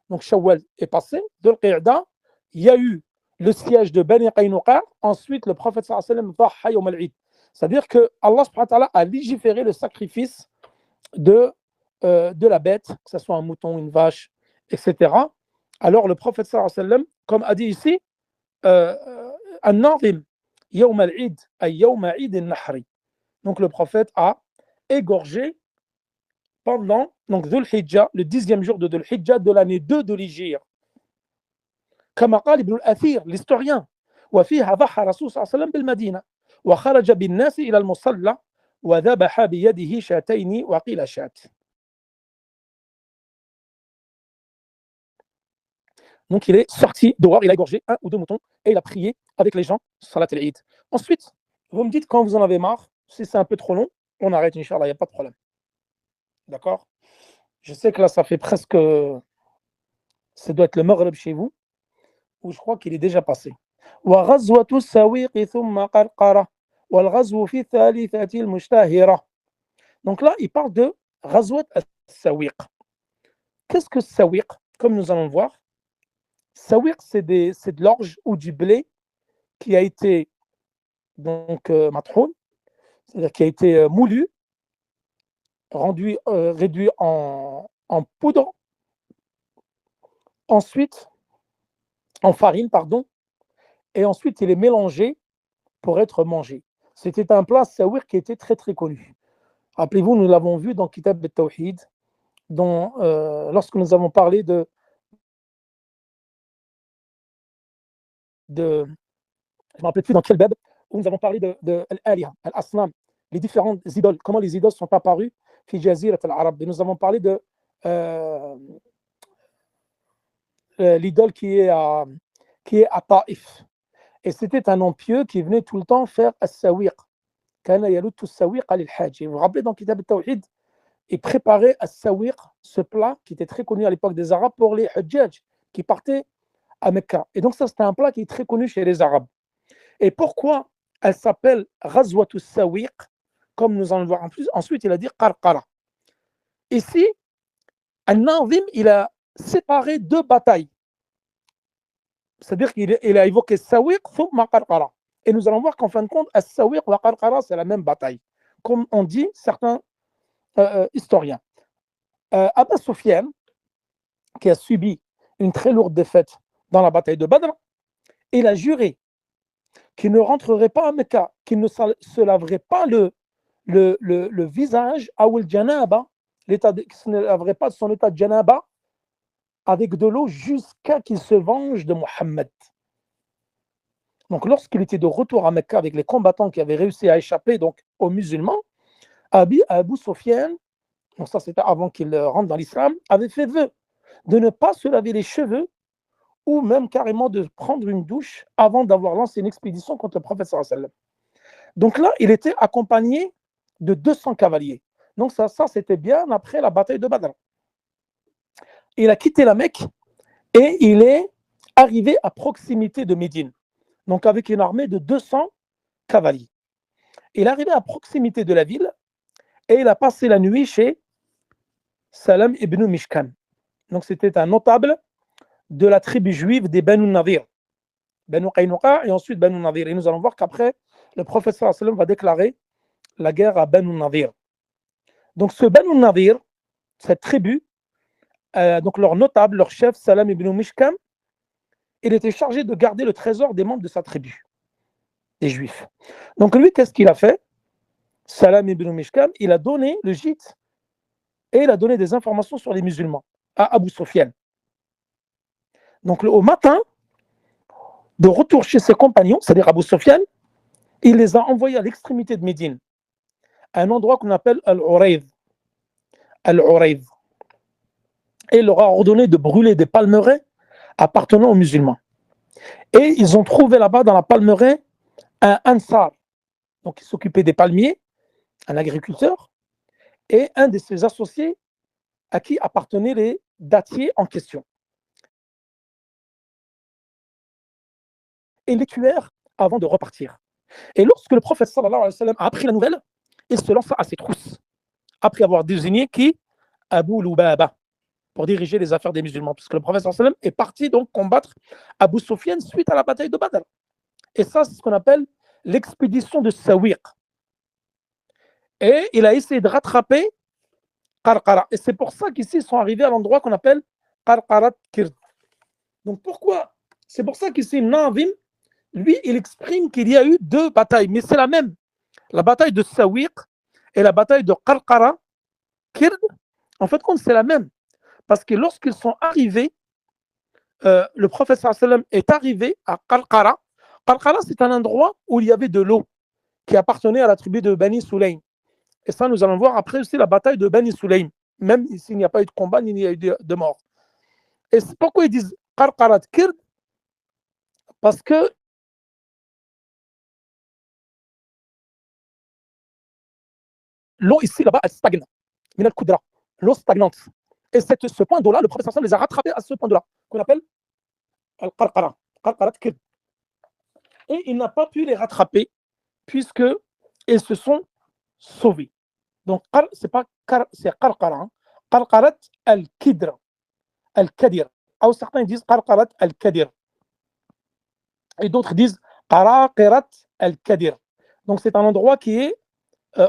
Donc Shawwal est passé, Dhul Qa'da, il y a eu le siège de Bani Qaynuqa, ensuite le prophète sallallahu alayhi wa sallam, dhaha yawm al-Eid. C'est-à-dire que Allah subhanahu wa ta'ala a légiféré le sacrifice de la bête, que ce soit un mouton, une vache, etc. Alors le prophète sallallahu alayhi wa sallam, comme a dit ici, An-Nazim, Yawm al-Eid, ay Yawm Eid al-Nahri. Donc le prophète a égorgé pendant donc Dhul Hijjah, le 10e jour de Dhul Hijjah de l'année 2 de l'Hégire. Comme قال ابن الأثير, l'historien, وفيها ضحى رسول صلى الله عليه وسلم بالمدينة وخرج بالناس إلى المصلى وذبح بيده شاتين وقيل شات. Donc il est sorti dehors, il a égorgé un ou deux moutons et il a prié avec les gens Salat al-Eid. Ensuite, vous me dites quand vous en avez marre, si c'est un peu trop long, on arrête, Inch'Allah, il n'y a pas de problème. D'accord? Je sais que là, ça fait presque. Ça doit être le Maghreb chez vous, où je crois qu'il est déjà passé. وغزوة السويق ثم قرقرة والغزو في الثالثة المشتهرة. Donc là, il parle de غزوة السويق. Qu'est-ce que Sawiq? Comme nous allons voir, Sawiq, c'est de l'orge ou du blé qui a été donc mathoun, c'est-à-dire qui a été moulu, réduit en poudre, ensuite en farine, pardon, et ensuite il est mélangé pour être mangé. C'était un plat Sawiq qui était très très connu. Rappelez-vous, nous l'avons vu dans Kitab al-Tawhid, lorsque nous avons parlé de je ne me rappelle plus dans quel bab, où nous avons parlé de Al-Aliha, Al-Asnam, les différentes idoles, comment les idoles sont apparues fi Jazirat al-Arab. Et nous avons parlé de l'idole qui est à Taïf. Et c'était un homme pieux qui venait tout le temps faire as-Sawiq. Kana yalutu as-Sawiq lil-Hajj. Vous vous rappelez dans Kitab al-Tawhid, il préparait as-Sawiq, ce plat qui était très connu à l'époque des Arabes pour les Hajjaj qui partaient à Mecca. Et donc ça, c'était un plat qui est très connu chez les Arabes. Et pourquoi elle s'appelle Ghazwatu Sawiq, comme nous allons le voir en plus. Ensuite, il a dit Qarqara. Ici, An-Nazim, il a séparé deux batailles. C'est-à-dire qu'il a évoqué Sawiq, thumma Qarqara. Et nous allons voir qu'en fin de compte, As-Sawiq wa Qarqara, c'est la même bataille, comme on dit certains historiens. Abu Sufyan, qui a subi une très lourde défaite dans la bataille de Badr, il a juré qu'il ne rentrerait pas à Mecca, qu'il ne se laverait pas le visage, ou le janaba, qu'il ne laverait pas son état de janaba avec de l'eau jusqu'à qu'il se venge de Mohammed. Donc lorsqu'il était de retour à Mecca avec les combattants qui avaient réussi à échapper donc, aux musulmans, Abu Sufyan, donc ça c'était avant qu'il rentre dans l'islam, avait fait vœu de ne pas se laver les cheveux ou même carrément de prendre une douche avant d'avoir lancé une expédition contre le prophète sallallahu alayhi wa sallam. Donc là, il était accompagné de 200 cavaliers. Donc ça c'était bien après la bataille de Badr. Il a quitté la Mecque et il est arrivé à proximité de Médine, donc avec une armée de 200 cavaliers. Il est arrivé à proximité de la ville et il a passé la nuit chez Salam ibn Mishkan. Donc c'était un notable de la tribu juive des Banu Nadir, Banu Qaynuqa et ensuite Banu Nadir. Et nous allons voir qu'après, le prophète sallallahu alayhi wa sallam va déclarer la guerre à Banu Nadir. Donc ce Banu Nadir, cette tribu, donc leur notable, leur chef, Salam ibn Mishkan, il était chargé de garder le trésor des membres de sa tribu, des juifs. Donc lui, qu'est-ce qu'il a fait? Salam ibn Mishkan, il a donné le gîte et il a donné des informations sur les musulmans à Abu Sufyan. Donc au matin, de retour chez ses compagnons, c'est-à-dire Abu Sufyan, il les a envoyés à l'extrémité de Médine, à un endroit qu'on appelle Al-Urayz. Al-Urayz. et il leur a ordonné de brûler des palmeraies appartenant aux musulmans. Et ils ont trouvé là-bas, dans la palmeraie, un Ansar, donc qui s'occupait des palmiers, un agriculteur, et un de ses associés à qui appartenaient les dattiers en question. Et les tuèrent avant de repartir. Et lorsque le prophète sallallahu alayhi wa sallam a appris la nouvelle, il se lança à ses trousses, après avoir désigné qui? Abu Lubaba, pour diriger les affaires des musulmans, parce que le prophète sallallahu alayhi wa sallam est parti donc combattre Abu Sufyan suite à la bataille de Badr. Et ça, c'est ce qu'on appelle l'expédition de Sawiq. Et il a essayé de rattraper Qarqara. Et c'est pour ça qu'ici, ils sont arrivés à l'endroit qu'on appelle Qarqarat Kird. Donc pourquoi? C'est pour ça qu'ici, Nazim, lui, il exprime qu'il y a eu deux batailles, mais c'est la même. La bataille de Sawiq et la bataille de Qarqara Kird, en fait, c'est la même. Parce que lorsqu'ils sont arrivés, le prophète sallallahu alayhi wa sallam est arrivé à Qarqara. Qarqara, c'est un endroit où il y avait de l'eau qui appartenait à la tribu de Bani Sulaym. Et ça, nous allons voir après aussi la bataille de Bani Sulaym, même s'il n'y a pas eu de combat, ni il n'y a eu de mort. Et c'est pourquoi ils disent Qarqarat Kird? Parce que l'eau ici, là-bas, elle stagne. Min al-Qudra. L'eau stagnante. Et ce point d'eau-là, le prophète sallallahu alayhi wa sallam les a rattrapés à ce point d'eau-là, qu'on appelle Al-Qarqara. Qarqarat Kird. Et il n'a pas pu les rattraper, puisqu'ils se sont sauvés. Donc, c'est pas c'est Qarqara. Hein. Qarqarat al-Kidr. Al-Kadir. Ou certains disent Qarqarat al-Kadir. Et d'autres disent Qaraqirat al-Kadir. Donc, c'est un endroit qui est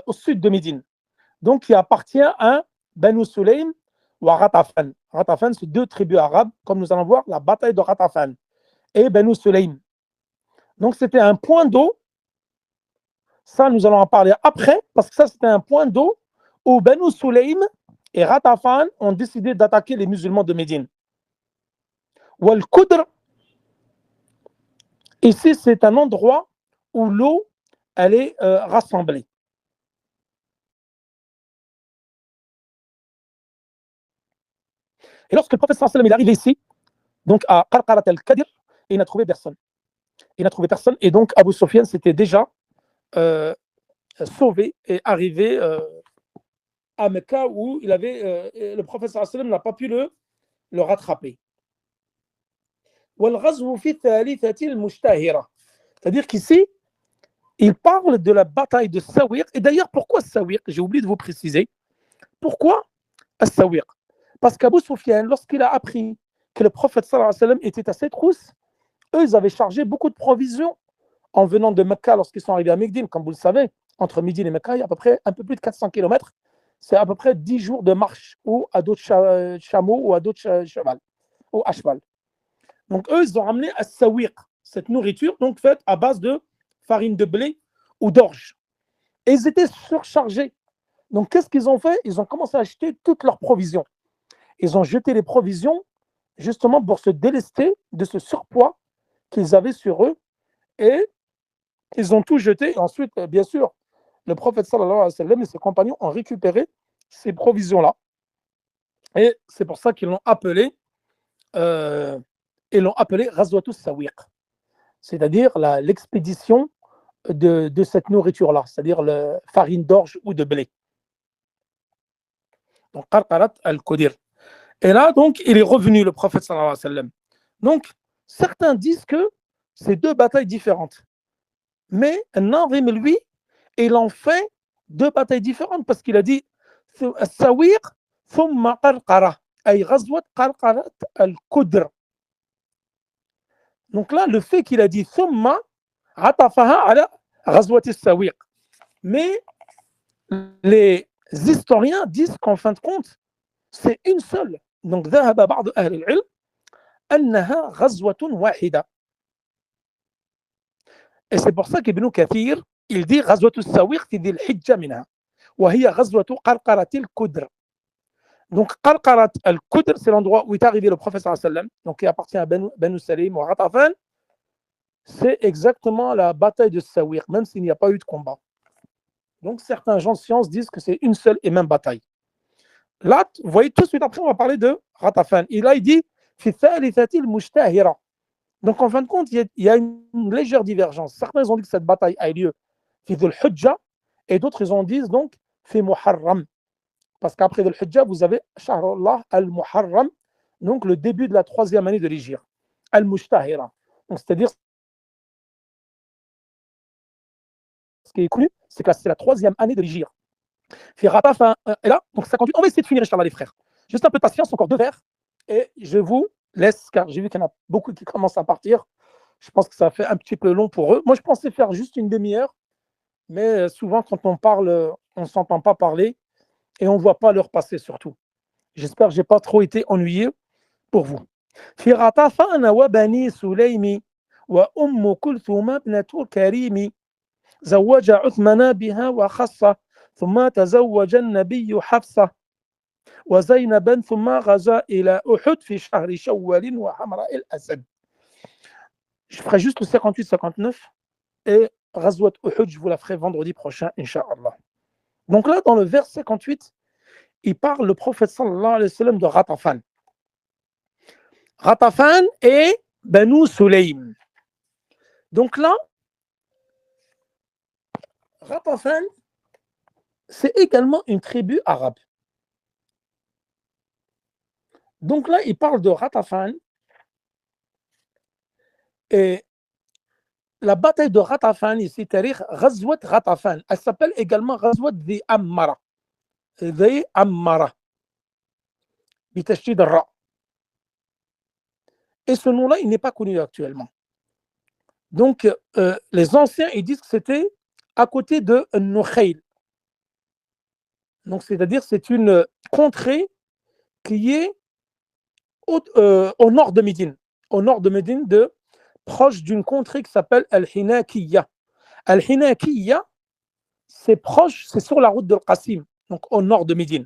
au sud de Médine. Donc, qui appartient à Banu Sulaym ou à Ghatafan. Ghatafan, c'est deux tribus arabes, comme nous allons voir la bataille de Ghatafan et Banu Sulaym. Donc, c'était un point d'eau. Ça, nous allons en parler après, parce que ça, c'était un point d'eau où Banu Sulaym et Ghatafan ont décidé d'attaquer les musulmans de Médine. Wal Qudr, ici, c'est un endroit où l'eau, elle est rassemblée. Et lorsque le prophète sallallahu alayhi wa sallam est arrivé ici, donc à Qarqarat al-Kadir, il n'a trouvé personne. Il n'a trouvé personne, et donc Abu Sufyan s'était déjà sauvé et arrivé à Mecca où il avait, le prophète sallallahu alayhi wa sallam n'a pas pu le rattraper. C'est-à-dire qu'ici, il parle de la bataille de Sawiq. Et d'ailleurs, pourquoi Sawiq? J'ai oublié de vous préciser. Pourquoi Sawiq? Parce qu'Abu Sufyan, lorsqu'il a appris que le prophète sallallahu alayhi wa sallam était à ses trousses, eux, ils avaient chargé beaucoup de provisions en venant de Mecca lorsqu'ils sont arrivés à Médine. Comme vous le savez, entre Médine et Mecca, il y a à peu près un peu plus de 400 km. C'est à peu près 10 jours de marche ou à d'autres chameaux ou à d'autres cheval ou à cheval. Donc eux, ils ont ramené à Sawiq, cette nourriture donc faite à base de farine de blé ou d'orge. Et ils étaient surchargés. Donc qu'est-ce qu'ils ont fait? Ils ont commencé à acheter toutes leurs provisions. Ils ont jeté les provisions justement pour se délester de ce surpoids qu'ils avaient sur eux. Et ils ont tout jeté. Et ensuite, bien sûr, le prophète sallallahu alayhi wa sallam et ses compagnons ont récupéré ces provisions-là. Et c'est pour ça qu'ils l'ont appelé Ghazwatus Sawiq, c'est-à-dire l'expédition de cette nourriture-là, c'est-à-dire la farine d'orge ou de blé. Donc, Qarqarat al-Qadir. Et là, donc, il est revenu, le prophète sallallahu alayhi wa sallam. Donc, certains disent que c'est deux batailles différentes. Mais Nazim, lui, il en fait deux batailles différentes parce qu'il a dit Sawiq thumma Qarqara, ay Ghazwat Qarqarat al-Qudr. Donc là, le fait qu'il a dit thumma atafaha ala Ghazwat al-Sawiq. Mais les historiens disent qu'en fin de compte, c'est une seule. Donc, ذهب بعض أهل العلم أنها غزوة واحدة. Et c'est pour ça qu'Ibn Kathir, il dit غزوة السويق في ذي الحجة منها وهي غزوة قرقرة القدر. Donc قرقرة القدر, c'est l'endroit où est arrivé le prophète sallallahu alayhi wa sallam, donc qui appartient à Banu Salim ou Ghatafan. C'est exactement la bataille de Sawiq, même s'il n'y a pas eu de combat. Donc certains gens de science disent que c'est une seule et même bataille. Là, vous voyez, tout de suite après, on va parler de Ghatafan. Et là, il dit في الثالثة المشتهرة. Donc, en fin de compte, il y a une légère divergence. Certains ont dit que cette bataille a eu lieu في ذو الحجة, et d'autres, ils ont dit donc في محرم. Parce qu'après ذو الحجة, vous avez Shahrullah al-Muharram, donc le début de la 3e année de l'Hégire. Al-Mushtahira. Donc, c'est-à-dire, ce qui est connu, c'est que c'est la 3e année de l'Hégire. Et là, donc 58. On va essayer de finir, Inch'Allah, les frères. Juste un peu de patience, encore 2 vers. Et je vous laisse, car j'ai vu qu'il y en a beaucoup qui commencent à partir. Je pense que ça fait un petit peu long pour eux. Moi, je pensais faire juste une demi-heure, mais souvent, quand on parle, on ne s'entend pas parler et on ne voit pas l'heure passer, surtout. J'espère que je n'ai pas trop été ennuyé pour vous. في غطفان وبني سليم وأم كلثوم ابنة كريم زوج عثمان بها وخصه ثم تزوج النبي حفصة وزينبا ثم غزا إلى أحد في شهر شوال وحمراء الأسد. Je ferai juste le 58-59 et Ghazwat Uhud, je vous la ferai vendredi prochain, Inch'Allah. Donc là, dans le vers 58, il parle, le prophète sallallahu alayhi wa sallam, de Ghatafan. Ghatafan et Banu Sulaym. Donc là, Ghatafan, c'est également une tribu arabe. Donc là, il parle de Ghatafan. Et la bataille de Ghatafan, ici, Ghazwat Ghatafan, elle s'appelle également Ghazwat Dhi Ammara. Dhi Ammara. Bitashid Ra. Et ce nom-là, il n'est pas connu actuellement. Donc, les anciens, ils disent que c'était à côté de Nukhayl. Donc, c'est-à-dire, c'est une contrée qui est au nord de Médine. Au nord de Médine, proche d'une contrée qui s'appelle Al-Hinakiya. Al-Hinakiya, c'est proche, c'est sur la route de Qassim, donc au nord de Médine.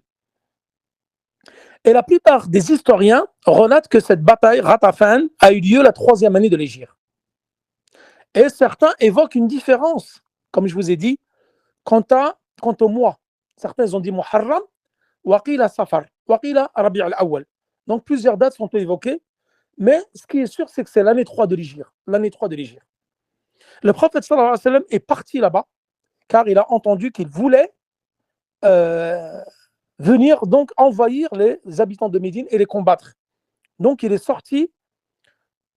Et la plupart des historiens relatent que cette bataille, Ghatafan, a eu lieu la 3e année de l'Hégire. Et certains évoquent une différence, comme je vous ai dit, quant au mois. Certains ont dit Muharram, Waqila Safar, Waqila Rabi' al-Awwal. Donc plusieurs dates sont évoquées, mais ce qui est sûr, c'est que c'est l'année 3 de l'Hégire. L'année 3 de l'Hégire. Le prophète sallallahu alayhi wa sallam est parti là-bas, car il a entendu qu'il voulait venir donc envahir les habitants de Médine et les combattre. Donc il est sorti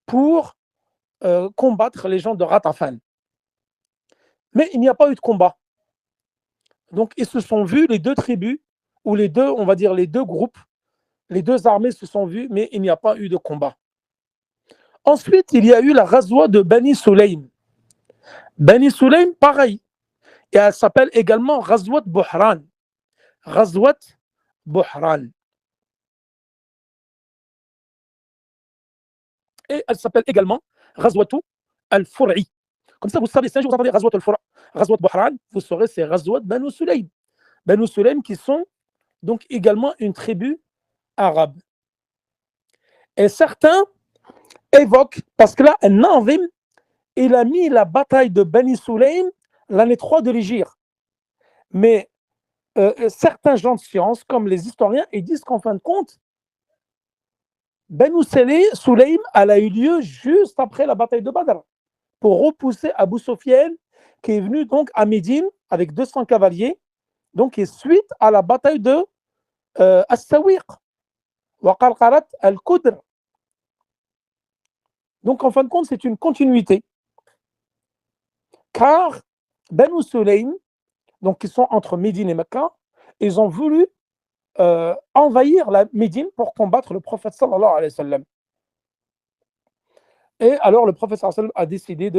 pour combattre les gens de Ghatafan. Mais il n'y a pas eu de combat. Donc ils se sont vus, les deux tribus, ou les deux, on va dire les deux groupes, les deux armées se sont vues, mais il n'y a pas eu de combat. Ensuite, il y a eu la Ghazwa de Bani Sulaym. Bani Sulaym, pareil. Et elle s'appelle également Ghazwat Buhran. Ghazwat Buhran. Et elle s'appelle également Ghazwatu al-Fur'i. Comme ça, vous savez, si un jour vous entendez Ghazwat al-Fur'a, Ghazwat Buhran, vous saurez c'est Ghazwat Banu Sulaym. Banu Sulaym qui sont donc également une tribu arabe. Et certains évoquent, parce que là, An-Nazim, il a mis la bataille de Bani Sulaym l'année 3 de l'Hégire. Mais certains gens de science, comme les historiens, ils disent qu'en fin de compte, Banu Sulaym, elle a eu lieu juste après la bataille de Badr, pour repousser Abu Sufyan, qui est venu donc à Médine avec 200 cavaliers, donc et suite à la bataille de As-Sawiq, wa Qarqarat al-Qudr. Donc en fin de compte, c'est une continuité. Car Banu Sulaym, donc qui sont entre Médine et Mecca, ils ont voulu envahir la Médine pour combattre le prophète sallallahu alayhi wa sallam. Et alors le prophète sallallahu alayhi wa sallam a décidé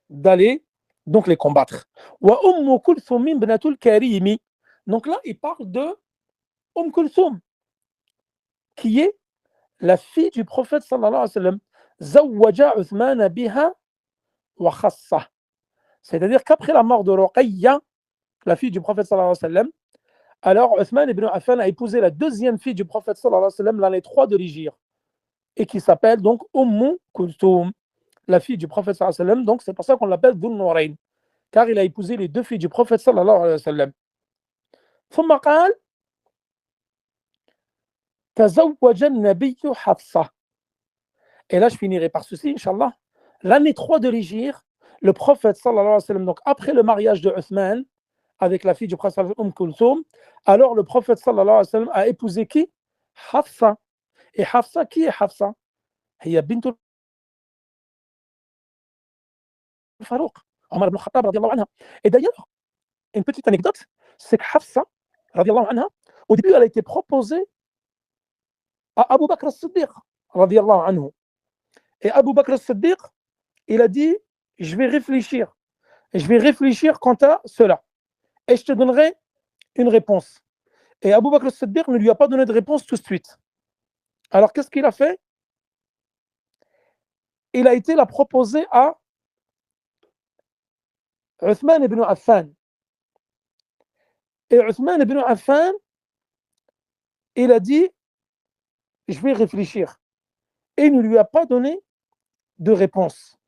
d'aller donc les combattre. Wa Umm Kulthum ibnatul Karimi. Donc là, il parle de Umm Kulthum, qui est la fille du prophète sallallahu alayhi wa sallam. Zawwaja Uthman biha wa khassa. C'est-à-dire qu'après la mort de Ruqayya, la fille du prophète sallallahu alayhi wa sallam, alors Uthman ibn Affan a épousé la deuxième fille du prophète sallallahu alayhi wa sallam l'année 3 de l'Hégire, et qui s'appelle donc Kulthum, la fille du prophète sallallahu alayhi wa sallam. Donc c'est pour ça qu'on l'appelle Dhun Nurayn, car il a épousé les deux filles du prophète sallallahu alayhi wa sallam. ثم قال تزوج النبي حفصة. Et là, je finirai par ceci, Inch'Allah. L'année 3 de l'Hégire, le prophète, sallallahu alayhi wa sallam, donc après le mariage de Uthman, avec la fille du prophète, Kulthum, alors le prophète, sallallahu alayhi wa sallam, a épousé qui? Hafsa. Et Hafsa, qui est Hafsa? هي بنت الفاروق عمر بن الخطاب رضي الله عنها. Et d'ailleurs, une petite anecdote, c'est que Hafsa, رضي الله عنها, au début, elle a été proposée à Abu Bakr as-Siddiq, رضي الله عنه. Et Abu Bakr as-Siddiq, il a dit, je vais réfléchir. Je vais réfléchir quant à cela. Et je te donnerai une réponse. Et Abu Bakr as-Siddiq ne lui a pas donné de réponse tout de suite. Alors, qu'est-ce qu'il a fait? Il a été la proposer à Uthman ibn Affan. Et Uthman ibn Affan, il a dit, je vais réfléchir. Et il ne lui a pas donné de réponse.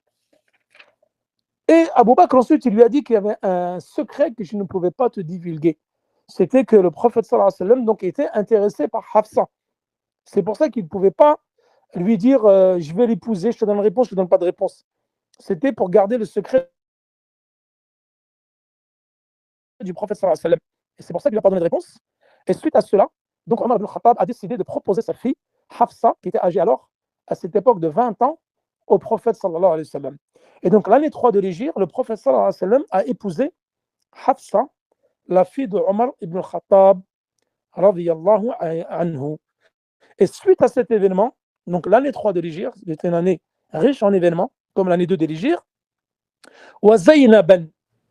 Et Abu Bakr ensuite, il lui a dit qu'il y avait un secret que je ne pouvais pas te divulguer. C'était que le prophète sallallahu alayhi wa sallam donc, était intéressé par Hafsa. C'est pour ça qu'il ne pouvait pas lui dire je vais l'épouser, je te donne une réponse, je ne te donne pas de réponse. C'était pour garder le secret du prophète sallallahu alayhi wa sallam. Et c'est pour ça qu'il n'a pas donné de réponse. Et suite à cela, donc Omar ibn Khattab a décidé de proposer sa fille, Hafsa, qui était âgée alors, à cette époque de 20 ans, au prophète sallallahu alayhi wa sallam. Et donc l'année 3 de l'Hégire, le prophète sallallahu alayhi wa sallam a épousé Hafsa, la fille de Omar ibn Khattab, radiyallahu anhu. Et suite à cet événement, donc l'année 3 de l'Hégire, c'était une année riche en événements, comme l'année 2 de l'Hégire, wa Zainaban.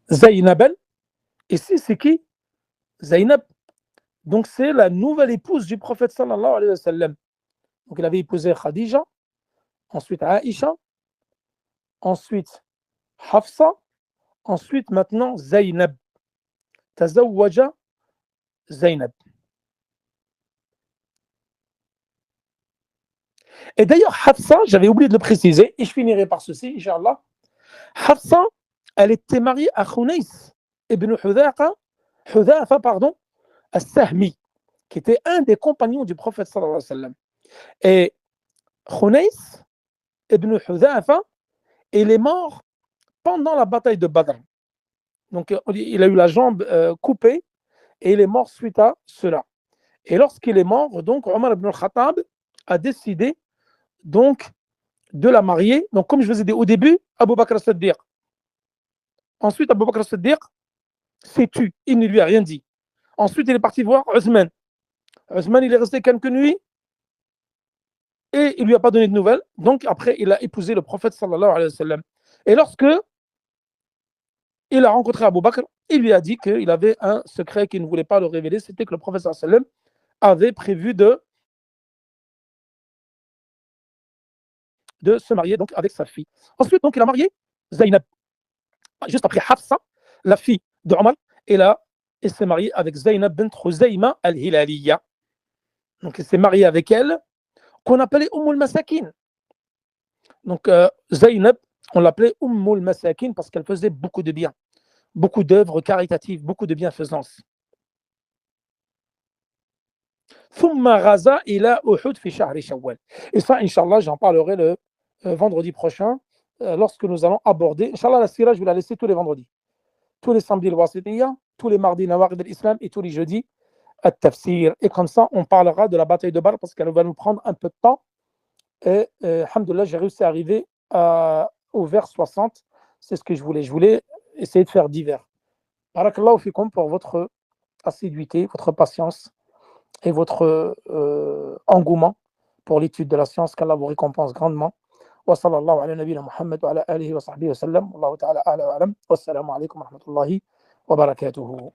Zainaban, ici c'est qui? Zainab. Donc c'est la nouvelle épouse du prophète sallallahu alayhi wa sallam. Donc il avait épousé Khadija, ensuite Aïcha, ensuite Hafsa, ensuite maintenant Zainab. Tazawwaja Zainab. Et d'ailleurs, Hafsa, j'avais oublié de le préciser, et je finirai par ceci, Inch'Allah. Hafsa, elle était mariée à Khunays ibn Hudhafa, al-Sahmi, qui était un des compagnons du prophète sallallahu alayhi wa sallam. Et Khunays ibn Hudhafa, il est mort pendant la bataille de Badr. Donc, il a eu la jambe coupée, et il est mort suite à cela. Et lorsqu'il est mort, donc, Omar ibn al-Khattab a décidé donc de la marier. Donc, comme je vous ai dit au début, Abu Bakr as-Siddiq. Ensuite, Abu Bakr as-Siddiq s'est tu, il ne lui a rien dit. Ensuite, il est parti voir Uthman. Uthman, il est resté quelques nuits et il ne lui a pas donné de nouvelles. Donc, après, il a épousé le prophète sallallahu alayhi wa sallam. Et lorsque il a rencontré Abu Bakr, il lui a dit qu'il avait un secret qu'il ne voulait pas le révéler, c'était que le prophète sallallahu alayhi wa sallam avait prévu de se marier donc avec sa fille. Ensuite, donc, il a marié Zainab. Juste après Hafsa, la fille de Omar, et là, il s'est marié avec Zainab bint Khuzayma al-Hilaliya. Donc, il s'est marié avec elle, qu'on appelait Umm al-Masakin. Donc, Zainab, on l'appelait Umm al-Masakin parce qu'elle faisait beaucoup de bien, beaucoup d'œuvres caritatives, beaucoup de bienfaisance. ثم غزا إلى أحد في شهر شوال. Et ça, Inch'Allah, j'en parlerai le vendredi prochain, lorsque nous allons aborder. Inch'Allah, la sira, je vais la laisser tous les vendredis. Tous les samedis, le Wasitiyya, tous les mardis, Nawaqid al-Islam, et tous les jeudis, At-Tafsir. Et comme ça, on parlera de la bataille de Badr parce qu'elle va nous prendre un peu de temps. Et, alhamdoulilah, j'ai réussi à arriver au vers 60. C'est ce que je voulais. Je voulais essayer de faire divers. Barakallahu fikum pour votre assiduité, votre patience et votre engouement pour l'étude de la science, qu'Allah vous récompense grandement. Wa sallallahu ala nabiyina Muhammad wa ala alihi wa sahbihi wa sallam. Wallahu ta'ala a'la wa alam. Wassalamu alaikum wa rahmatullahi wa barakatuhu.